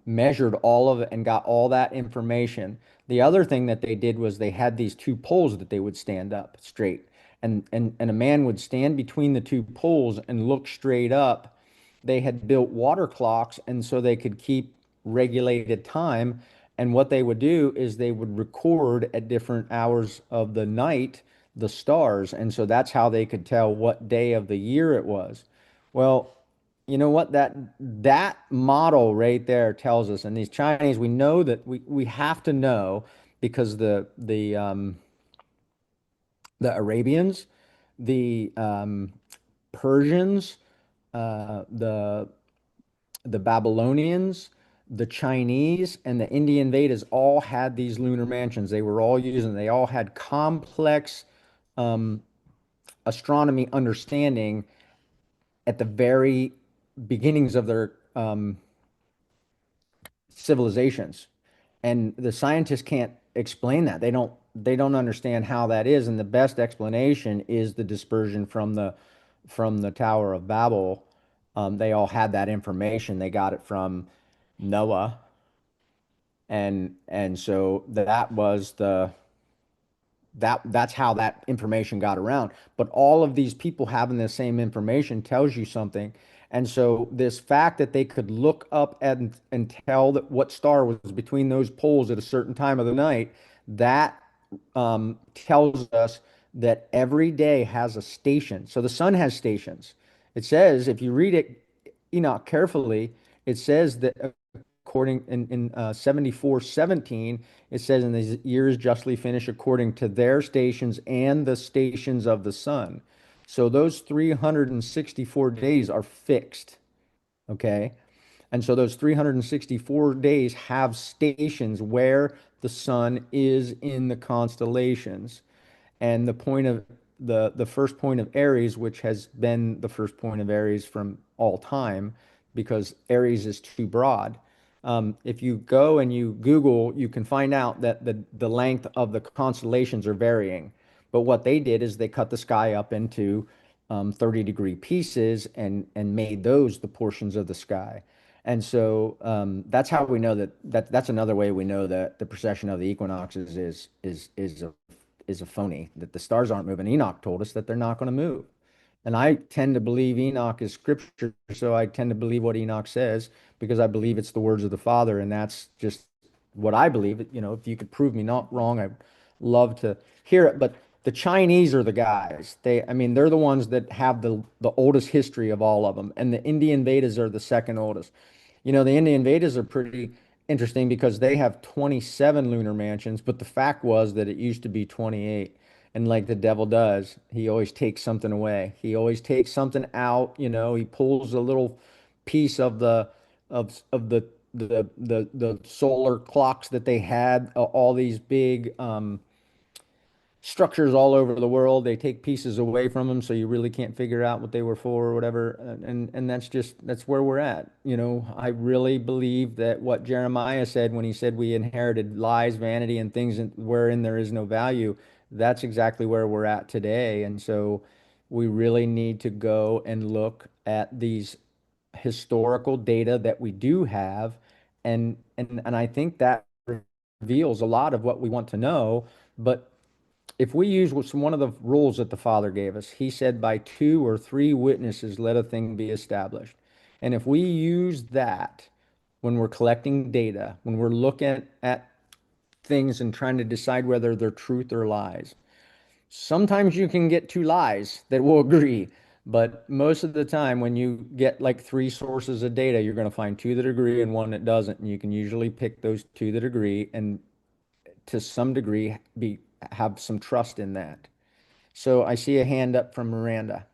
measured all of it and got all that information. The other thing that they did was they had these two poles that they would stand up straight, and a man would stand between the two poles and look straight up. They had built water clocks, and so they could keep regulated time. And what they would do is they would record at different hours of the night the stars. And so that's how they could tell what day of the year it was. Well, You know what? That model right there tells us, and these Chinese, we know that we have to know because the Arabians, the Persians, the Babylonians, the Chinese, and the Indian Vedas all had these lunar mansions. They were all using, they all had complex um, astronomy understanding at the very beginnings of their civilizations. And the scientists can't explain that. They don't understand how that is. And the best explanation is the dispersion from the Tower of Babel. They all had that information. They got it from Noah, and so that was that's how that information got around. But all of these people having the same information tells you something. And so this fact that they could look up and tell that what star was between those poles at a certain time of the night, that tells us that every day has a station. So the sun has stations. It says, if you read it, Enoch, carefully, it says that according in 74:17, it says, "In these years justly finish according to their stations and the stations of the sun." So those 364 days are fixed, okay? And so those 364 days have stations where the sun is in the constellations. And the first point of Aries, which has been the first point of Aries from all time, because Aries is too broad. If you go and you Google, you can find out that the length of the constellations are varying. But what they did is they cut the sky up into 30-degree pieces and made those the portions of the sky. And so that's how we know that's another way we know that the precession of the equinoxes is a phony, that the stars aren't moving. Enoch told us that they're not going to move. And I tend to believe Enoch is scripture, so I tend to believe what Enoch says because I believe it's the words of the Father, and that's just what I believe. You know, if you could prove me not wrong, I'd love to hear it. But the Chinese are the guys. I mean, they're the ones that have the oldest history of all of them, and the Indian Vedas are the second oldest. You know, the Indian Vedas are pretty interesting because they have 27 lunar mansions, but the fact was that it used to be 28. And like the devil does, he always takes something away. He always takes something out, you know, he pulls a little piece of the solar clocks that they had, all these big structures all over the world. They take pieces away from them, so you really can't figure out what they were for or whatever. And that's where we're at. You know, I really believe that what Jeremiah said when he said we inherited lies, vanity, and things wherein there is no value, that's exactly where we're at today. And so we really need to go and look at these historical data that we do have, and I think that reveals a lot of what we want to know. But if we use one of the rules that the Father gave us, he said, by two or three witnesses, let a thing be established. And if we use that when we're collecting data, when we're looking at things and trying to decide whether they're truth or lies, sometimes you can get two lies that will agree. But most of the time, when you get like three sources of data, you're going to find two that agree and one that doesn't. And you can usually pick those two that agree and to some degree have some trust in that. So I see a hand up from Miranda.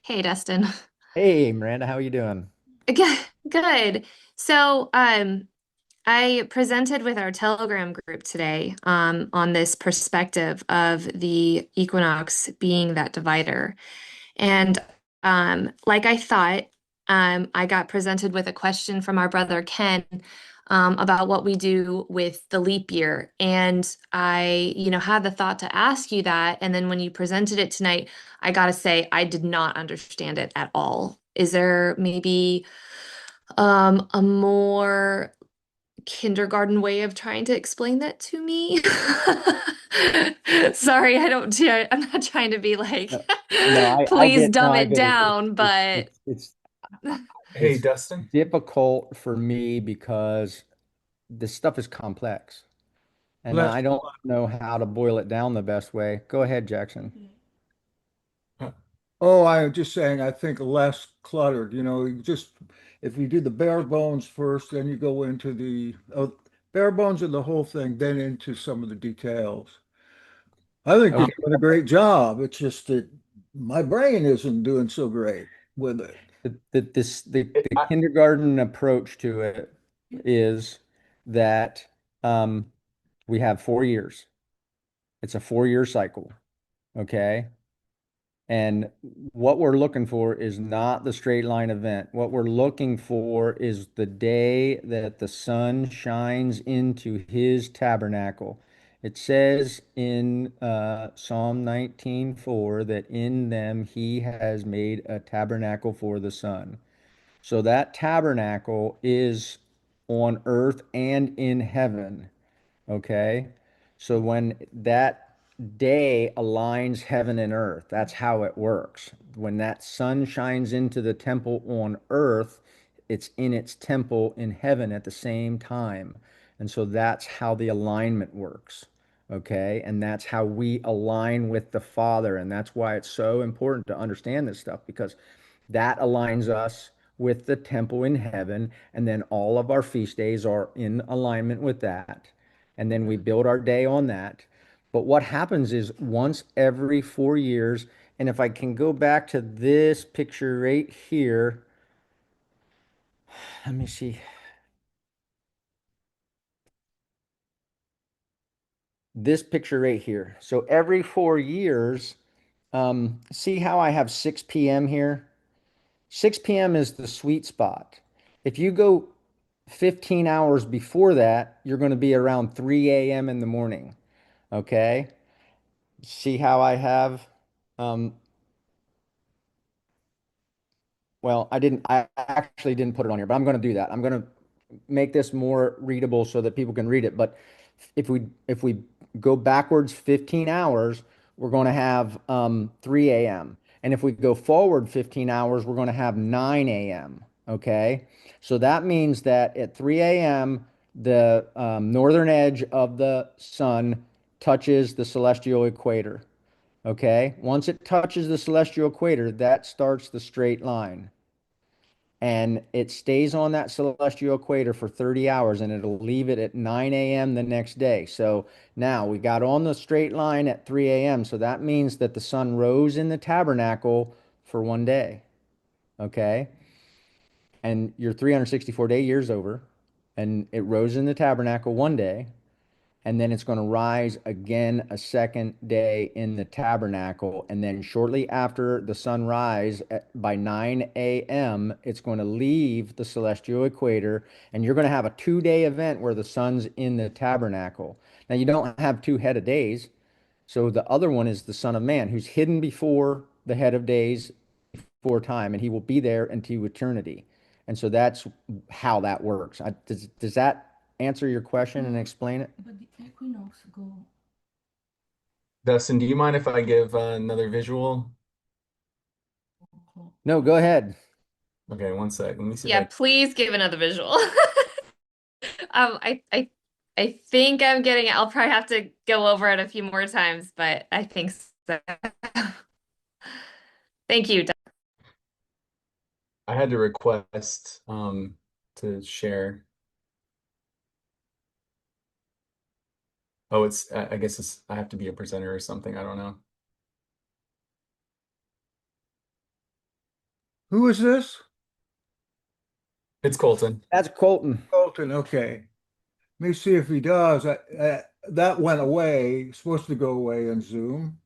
Hey, Dustin. Hey, Miranda, how are you doing? Good. Good. So, I presented with our Telegram group today, on this perspective of the equinox being that divider. And like I thought, I got presented with a question from our brother Ken, about what we do with the leap year. And I, had the thought to ask you that. And then when you presented it tonight, I gotta say, I did not understand it at all. Is there maybe a more kindergarten way of trying to explain that to me? Sorry, I'm not trying to be like, No, no, I please get no, dumb I it get it. down, but Hey, It's Dustin. difficult for me because this stuff is complex, and Let's I don't know how to boil it down the best way. Go ahead, Jackson. Oh, I'm just saying, I think less cluttered. You just if you do the bare bones first, then you go into the bare bones of the whole thing, then into some of the details. I think you're Um, doing a great job. It's just that my brain isn't doing so great with it. The kindergarten approach to it is that um, we have 4 years. It's a 4 year cycle. Okay. And what we're looking for is not the straight line event. What we're looking for is the day that the sun shines into his tabernacle. It says in Psalm 19:4 that in them he has made a tabernacle for the sun. So that tabernacle is on earth and in heaven. Okay. So when that day aligns heaven and earth, that's how it works. When that sun shines into the temple on earth, it's in its temple in heaven at the same time. And so that's how the alignment works. Okay. And that's how we align with the Father. And that's why it's so important to understand this stuff because that aligns us with the temple in heaven. And then all of our feast days are in alignment with that, and then we build our day on that. But what happens is once every 4 years, and if I can go back to this picture right here, let me see. This picture right here. So every 4 years, see how I have 6 p.m. here? 6 p.m. is the sweet spot. If you go 15 hours before that, you're going to be around 3 a.m. in the morning. Okay. See how I have um, well, I actually didn't put it on here, but I'm going to do that. I'm going to make this more readable so that people can read it. But if we go backwards 15 hours, we're going to have 3 a.m. And if we go forward 15 hours, we're going to have 9 a.m. Okay. So that means that at 3 a.m., the northern edge of the sun touches the celestial equator. Okay. Once it touches the celestial equator, that starts the straight line, and it stays on that celestial equator for 30 hours and it'll leave it at 9 a.m. the next day. So now we got on the straight line at 3 a.m. So that means that the sun rose in the tabernacle for one day. Okay. And your 364-day year's over, and it rose in the tabernacle one day, and then it's going to rise again a second day in the tabernacle. And then shortly after the sunrise by 9 a.m., it's going to leave the celestial equator, and you're going to have a 2 day event where the sun's in the tabernacle. Now, you don't have two head of days. So the other one is the Son of Man, who's hidden before the head of days for time, and he will be there into eternity. And so that's how that works. Does that answer your question and explain it? Dustin, do you mind if I give another visual? No, go ahead. Okay, one sec. Let me see if Yeah, I please give another visual. I think I'm getting it. I'll probably have to go over it a few more times, but I think so. Thank you. I had to request to share. Oh, it's I guess it's I have to be a presenter or something. I don't know. Who is this? It's Colton. That's Colton. Colton. Okay. Let me see if he does. That went away. It's supposed to go away in Zoom.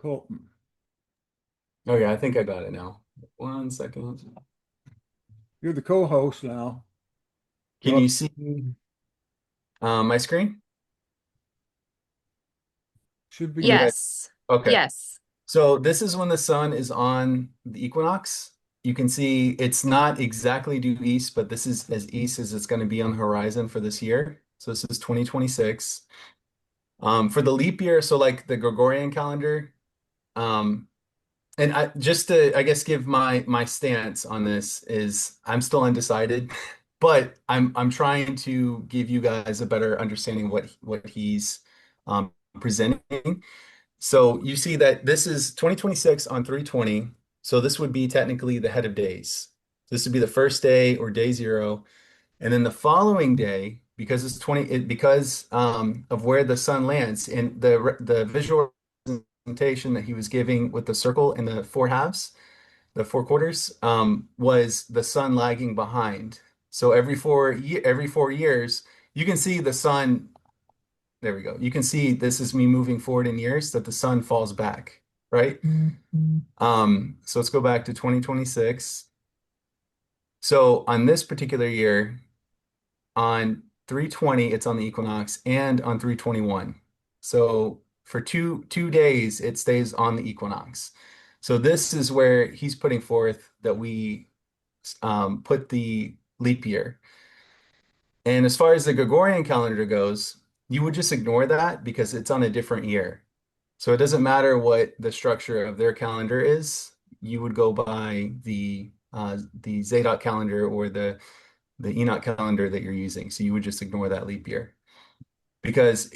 Colton. Oh yeah, I think I got it now. One second. You're the co-host now. Can Go. you see my screen? Should be Can you good. guys? Yes. Okay. Yes. So this is when the sun is on the equinox. You can see it's not exactly due east, but this is as east as it's going to be on the horizon for this year. So this is 2026. For the leap year, so like the Gregorian calendar, um, and I just to I guess give my stance on this is I'm still undecided, but I'm trying to give you guys a better understanding of what he's presenting. So you see that this is 2026 on 320. So this would be technically the head of days. This would be the first day or day zero. And then the following day, because it's 20, because of where the sun lands and the visual representation that he was giving with the circle and the four halves, the four quarters, was the sun lagging behind. So every 4 years, you can see the sun. There we go. You can see this is me moving forward in years that the sun falls back, right? So let's go back to 2026. So on this particular year, on 320, it's on the equinox, and on 321. So for two days, it stays on the equinox. So this is where he's putting forth that we put the leap year. And as far as the Gregorian calendar goes, you would just ignore that because it's on a different year. So it doesn't matter what the structure of their calendar is. You would go by the Zadok calendar or the Enoch calendar that you're using. So you would just ignore that leap year because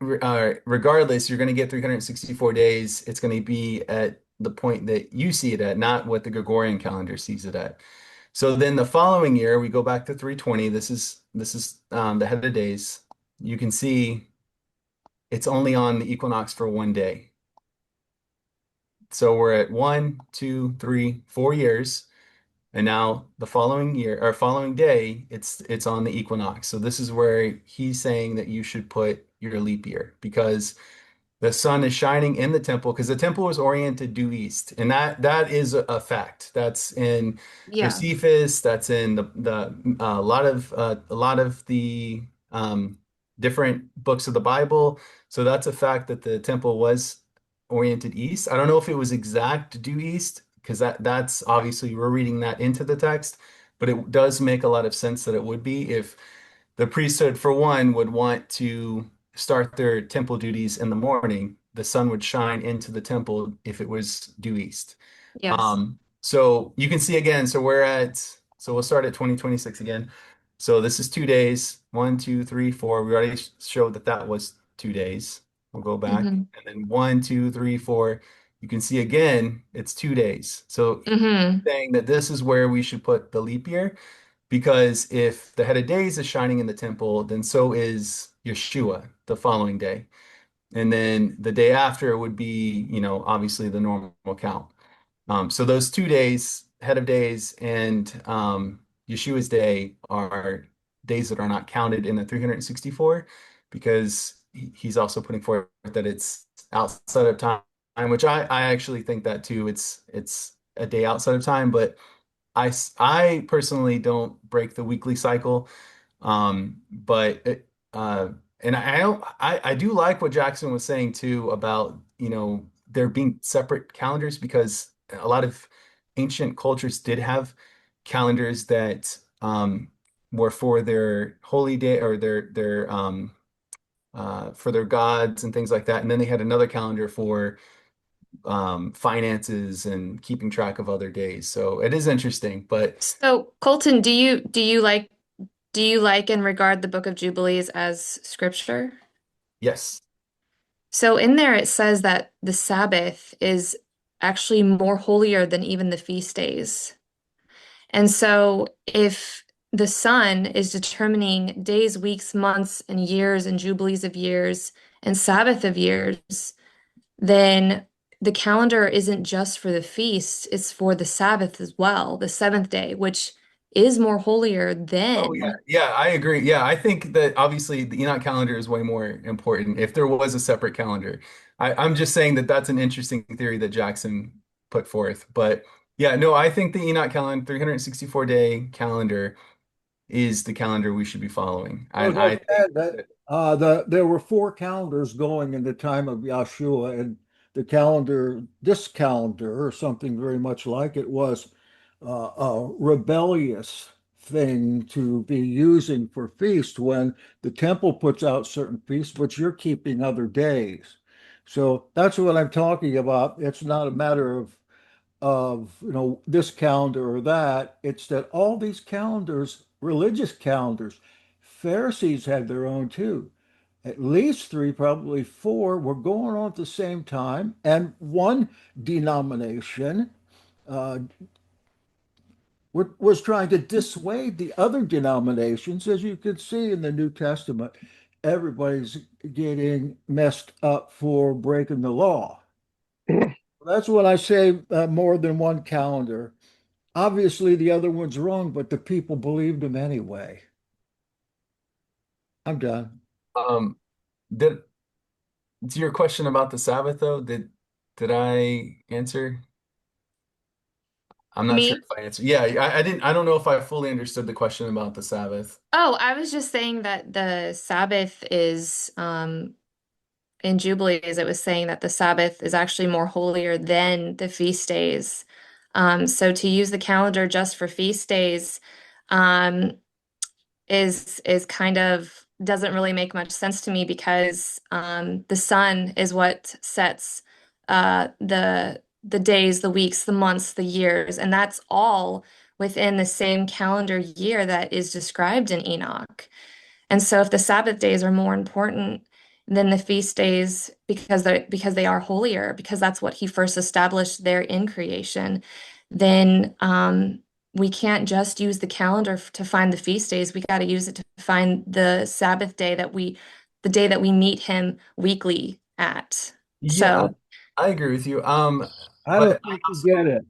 regardless, you're going to get 364 days. It's going to be at the point that you see it at, not what the Gregorian calendar sees it at. So then the following year, we go back to 320. This is the head of days. You can see it's only on the equinox for 1 day. So we're at 1, 2, 3, 4 years. And now the following year or following day, it's on the equinox. So this is where he's saying that you should put your leap year because the sun is shining in the temple because the temple is oriented due east, and that is a fact. That's in Yeah. Josephus. That's in the a lot of the different books of the Bible. So that's a fact that the temple was oriented east. I don't know if it was exact due east because that's obviously we're reading that into the text, but it does make a lot of sense that it would be if the priesthood, for one, would want to start their temple duties in the morning. The sun would shine into the temple if it was due east. Yes. So you can see again, so we'll start at 2026 again. So this is 2 days, 1, 2, 3, 4. We already showed that that was 2 days. We'll go back Hmm. and then 1, 2, 3, 4. You can see again, it's 2 days. So Hmm. saying that this is where we should put the leap year. Because if the head of days is shining in the temple, then so is Yeshua the following day. And then the day after would be, obviously the normal count. So those 2 days, head of days and Yeshua's day are days that are not counted in the 364 because he's also putting forth that it's outside of time, which I actually think that too. It's a day outside of time, but I personally don't break the weekly cycle. But and I do like what Jackson was saying too about, there being separate calendars because a lot of ancient cultures did have calendars that were for their holy day or their for their gods and things like that. And then they had another calendar for finances and keeping track of other days. So it is interesting, but So, Colton, do you like and regard the Book of Jubilees as scripture? yes. So in there it says that the Sabbath is actually more holier than even the feast days. And so if the sun is determining days, weeks, months, and years, and jubilees of years, and Sabbath of years, then the calendar isn't just for the feast, it's for the Sabbath as well, the seventh day, which is more holier Oh yeah, than. yeah, I agree. Yeah, I think that obviously the Enoch calendar is way more important if there was a separate calendar. I'm just saying that that's an interesting theory that Jackson put forth. But yeah, no, I think the Enoch calendar, 364-day calendar, is the calendar we should be following. Well, And as I I think said, that that there were four calendars going in the time of Yahshua, and this calendar, or something very much like it, was a rebellious thing to be using for feast when the temple puts out certain feasts, but you're keeping other days. So that's what I'm talking about. It's not a matter of this calendar or that. It's that all these calendars, religious calendars, Pharisees had their own too. at least three, probably four, were going on at the same time. And one denomination uh, was trying to dissuade the other denominations. As you can see in the New Testament, everybody's getting messed up for breaking the law. That's when I say more than one calendar. Obviously, the other one's wrong, but the people believed him anyway. I'm done. Um, did to your question about the Sabbath though, did I answer? I'm not sure Me? if I answered. Yeah, I didn't. I don't know if I fully understood the question about the Sabbath. Oh, I was just saying that the Sabbath is in Jubilees, it was saying that the Sabbath is actually more holier than the feast days. So to use the calendar just for feast days um, is kind of doesn't really make much sense to me because the sun is what sets the days, the weeks, the months, the years, and that's all within the same calendar year that is described in Enoch. And so if the Sabbath days are more important than the feast days because they are holier, because that's what he first established there in creation, then we can't just use the calendar to find the feast days. We got to use it to find the Sabbath day the day that we meet him weekly at. Yeah, So I agree with you. I But don't I think you get also it.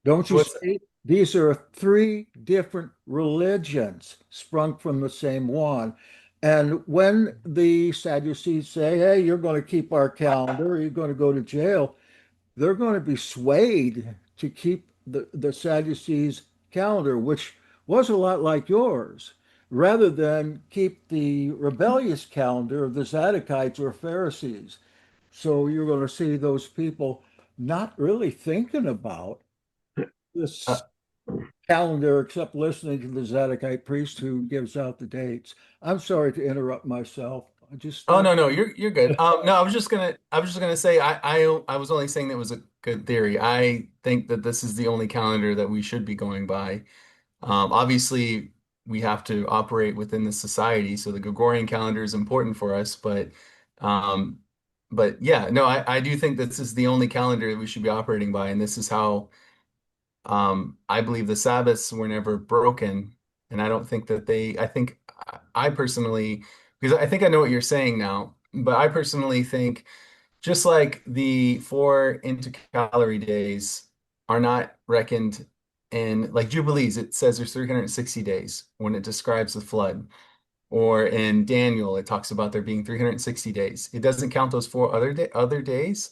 Don't you what's see? These are three different religions sprung from the same one. And when the Sadducees say, hey, you're going to keep our calendar, you're going to go to jail, they're going to be swayed to keep the Sadducees' calendar, which was a lot like yours, rather than keep the rebellious calendar of the Zadokites or Pharisees. So you're going to see those people not really thinking about uh, this calendar except listening to the Zadokite priest who gives out the dates. I'm sorry to interrupt myself. I just oh no, no, you're good. No, I was just gonna say I was only saying that was a good theory. I think that this is the only calendar that we should be going by. Obviously, we have to operate within the society, so the Gregorian calendar is important for us. Um, but yeah, no, I do think this is the only calendar that we should be operating by, and this is how I believe the Sabbaths were never broken, and I don't think that they. I think I personally, because I think I know what you're saying now, but I personally think just like the 4 intercalary days are not reckoned in like Jubilees, it says there's 360 days when it describes the flood. Or in Daniel, it talks about there being 360 days. It doesn't count those four other days.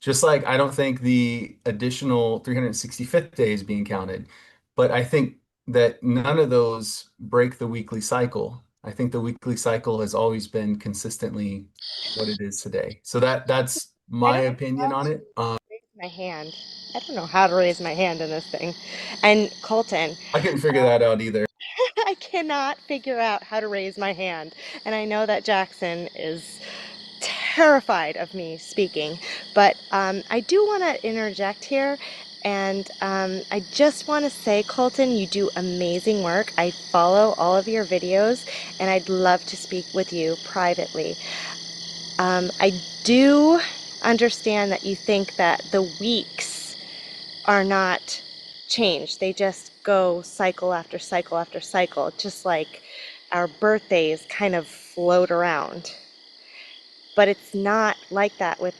Just like I don't think the additional 365th day is being counted. But I think that none of those break the weekly cycle. I think the weekly cycle has always been consistently what it is today. So that's I my don't know opinion how on to it. raise my hand. I don't know how to raise my hand in this thing. And Colton, I couldn't figure that out either. I cannot figure out how to raise my hand. And I know that Jackson is terrified of me speaking, but I do want to interject here. And I just want to say, Colton, you do amazing work. I follow all of your videos, and I'd love to speak with you privately. I do understand that you think that the weeks are not changed. They just go cycle after cycle after cycle, just like our birthdays kind of float around. But it's not like that with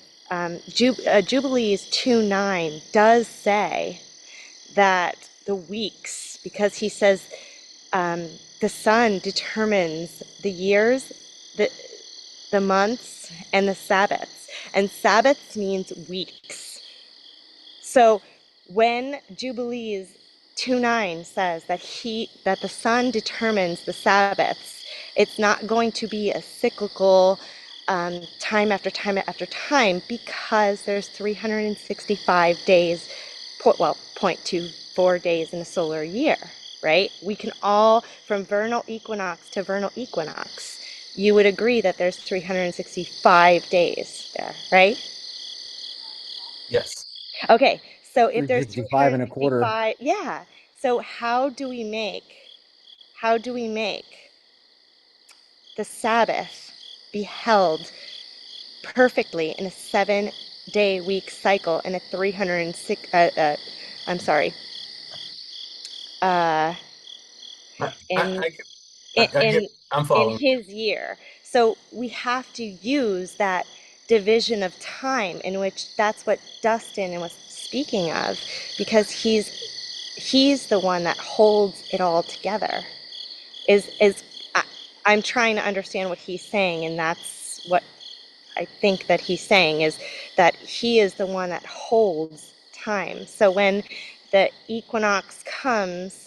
Jubilees 2:9 does say that the weeks, because he says the sun determines the years, the months, and the Sabbaths. And Sabbaths means weeks. So when Jubilees 2:9 says that the sun determines the Sabbaths, it's not going to be a cyclical time after time after time because there's 365 days, well, 0.24 days in a solar year, right? We can all, from vernal equinox to vernal equinox, you would agree that there's 365 days there, right? Yes. Okay, so if there's 365 and a quarter. 365, yeah. So how do we make the Sabbath be held perfectly in a 7-day week cycle in a 306 I'm sorry, uh I, in I, in I get, I'm in following. his year. So we have to use that division of time, in which that's what Dustin was speaking of, because he's the one that holds it all together. Is I, I'm trying to understand what he's saying, and that's what I think that he's saying, is that he is the one that holds time. So when the equinox comes,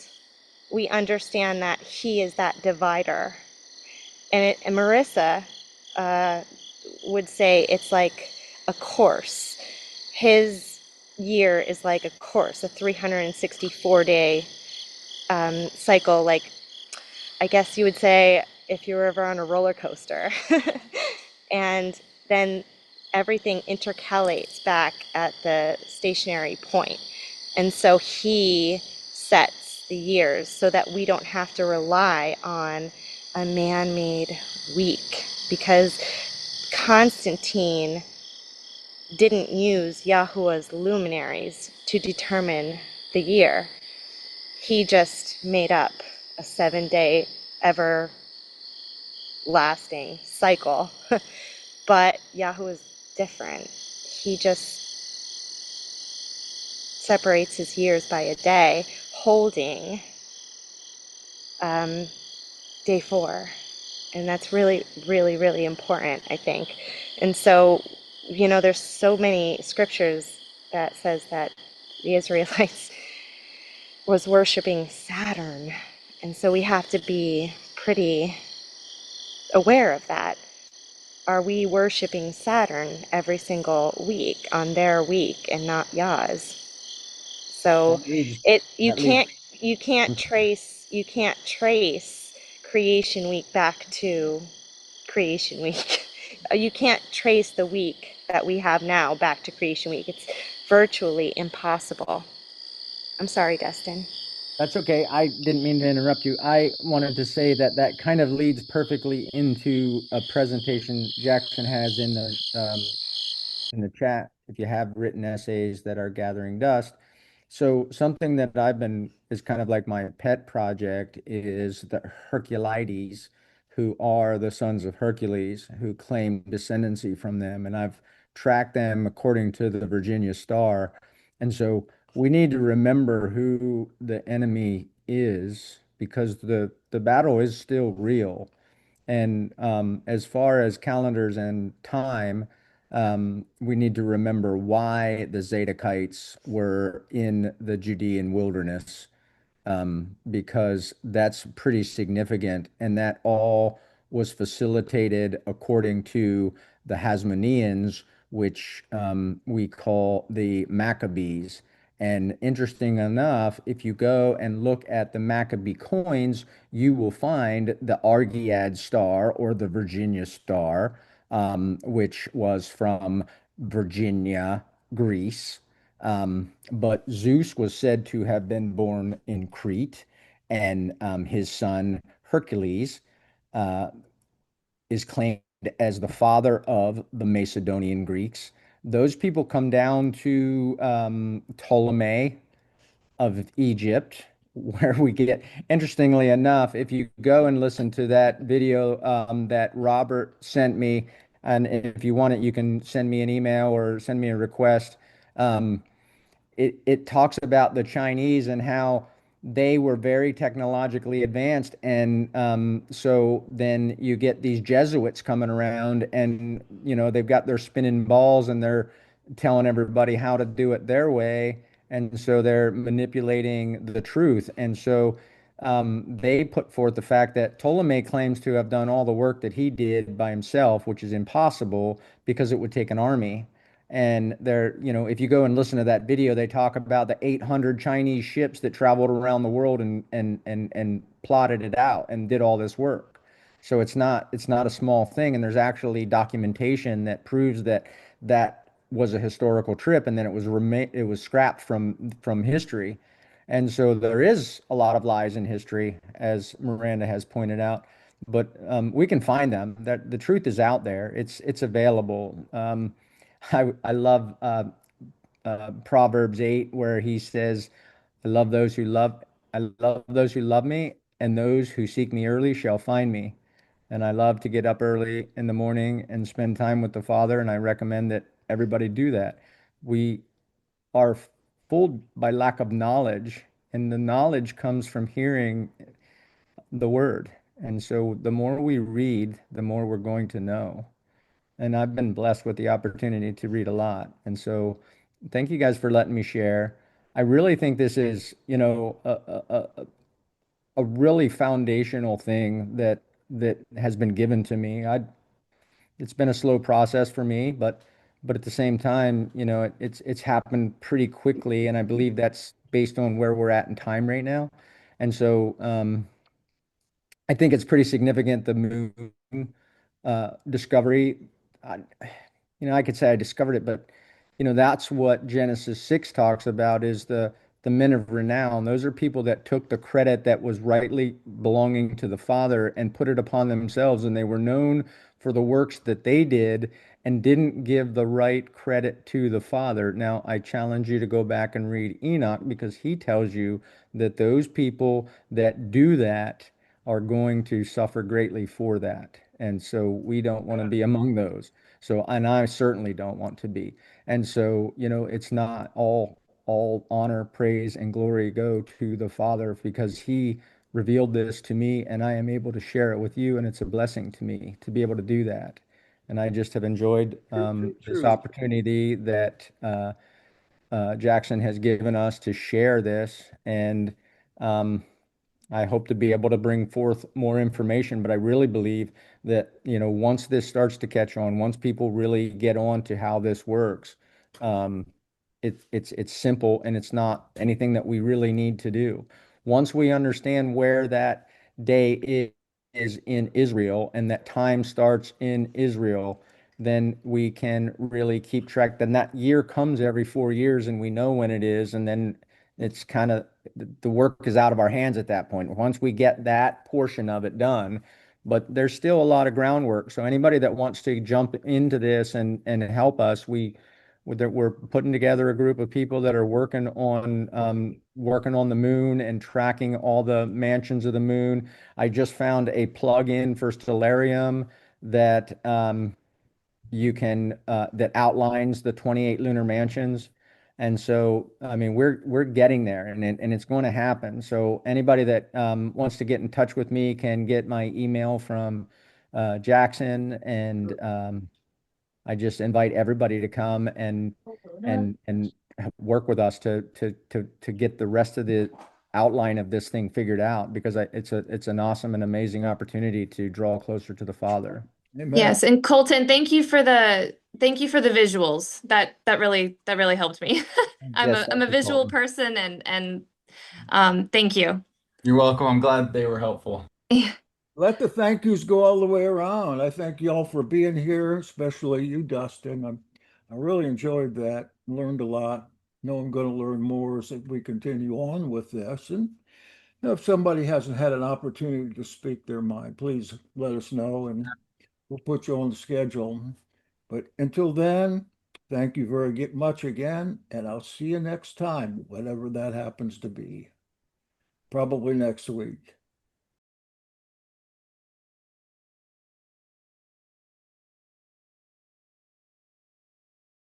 we understand that he is that divider. And Marissa uh, would say it's like a course. His year is like a course, a 364-day cycle. Like, I guess you would say if you were ever on a roller coaster. And then everything intercalates back at the stationary point. And so he sets the years so that we don't have to rely on a man-made week, because Constantine didn't use Yahuwah's luminaries to determine the year. He just made up a 7-day everlasting cycle. But Yahuwah is different. He just separates his years by a day, holding um, day 4. And that's really, really, really important, I think. And so, there's so many scriptures that says that the Israelites was worshiping Saturn. And so we have to be pretty aware of that. Are we worshiping Saturn every single week on their week and not Yah's? So That leads, it you that leads, can't you can't I'm trace creation week back to creation week. You can't trace the week that we have now back to creation week. It's virtually impossible. I'm sorry, Dustin. That's okay. I didn't mean to interrupt you. I wanted to say that that kind of leads perfectly into a presentation Jackson has in the chat if you have written essays that are gathering dust. So something that I've been is kind of like my pet project is the Herculides, who are the sons of Hercules, who claim descendancy from them, and I've tracked them according to the Virginia Star. And so we need to remember who the enemy is because the battle is still real. And as far as calendars and time, we need to remember why the Zadokites were in the Judean wilderness, because that's pretty significant. And that all was facilitated according to the Hasmoneans, which we call the Maccabees. And interesting enough, if you go and look at the Maccabee coins, you will find the Argead star or the Virginia star, which was from Virginia, Greece. But Zeus was said to have been born in Crete, and his son Hercules uh, is claimed as the father of the Macedonian Greeks. Those people come down to Ptolemy of Egypt, where we get, interestingly enough, if you go and listen to that video that Robert sent me, and if you want it, you can send me an email or send me a request. Um, it talks about the Chinese and how they were very technologically advanced. And so then you get these Jesuits coming around and, they've got their spinning balls and they're telling everybody how to do it their way. And so they're manipulating the truth. And so they put forth the fact that Ptolemy claims to have done all the work that he did by himself, which is impossible because it would take an army. And if you go and listen to that video, they talk about the 800 Chinese ships that traveled around the world and plotted it out and did all this work. So it's not a small thing, and there's actually documentation that proves that that was a historical trip, and then it was scrapped from history. And so there is a lot of lies in history, as Miranda has pointed out. but we can find them. That the truth is out there. It's available. I love Proverbs 8 where he says, "I love those who love I love those who love me, and those who seek me early shall find me." And I love to get up early in the morning and spend time with the Father, and I recommend that everybody do that. We are fooled by lack of knowledge, and the knowledge comes from hearing the word. And so the more we read, the more we're going to know. And I've been blessed with the opportunity to read a lot. And so thank you guys for letting me share. I really think this is, a really foundational thing that has been given to me. It's been a slow process for me, but at the same time, it's happened pretty quickly, and I believe that's based on where we're at in time right now. And so I think it's pretty significant the moon discovery. I, I could say I discovered it, but that's what Genesis 6 talks about is the men of renown. Those are people that took the credit that was rightly belonging to the Father and put it upon themselves, and they were known for the works that they did and didn't give the right credit to the Father. Now, I challenge you to go back and read Enoch because he tells you that those people that do that are going to suffer greatly for that. And so we don't want to be among those. So, and I certainly don't want to be. And so, it's not all honor, praise, and glory go to the Father because He revealed this to me and I am able to share it with you. And it's a blessing to me to be able to do that. And I just have enjoyed True, true, this true. opportunity that Jackson has given us to share this. And um, I hope to be able to bring forth more information, but I really believe that, once this starts to catch on, once people really get on to how this works, um, it's simple and it's not anything that we really need to do. Once we understand where that day is in Israel and that time starts in Israel, then we can really keep track. Then that year comes every 4 years and we know when it is, and then it's kind of the work is out of our hands at that point. Once we get that portion of it done, but there's still a lot of groundwork. So anybody that wants to jump into this and help us, we're putting together a group of people that are working on the moon and tracking all the mansions of the moon. I just found a plug-in for Stellarium that you can that outlines the 28 lunar mansions. And so, I mean, we're getting there, and it's going to happen. So anybody that wants to get in touch with me can get my email from Jackson, and I just invite everybody to come and work with us to get the rest of the outline of this thing figured out because it's an awesome and amazing opportunity to draw closer to the Father. Amen. Yes, and Colton, thank you for the visuals. That really helped me. I'm Yes, a I'm thank a you, visual Colton. person and thank you. You're welcome. I'm glad they were helpful. Let the thank yous go all the way around. I thank y'all for being here, especially you, Dustin. I really enjoyed that, learned a lot. Know I'm going to learn more as we continue on with this. And if somebody hasn't had an opportunity to speak their mind, please let us know and we'll put you on the schedule. But until then, thank you very much again, and I'll see you next time, whatever that happens to be. Probably next week.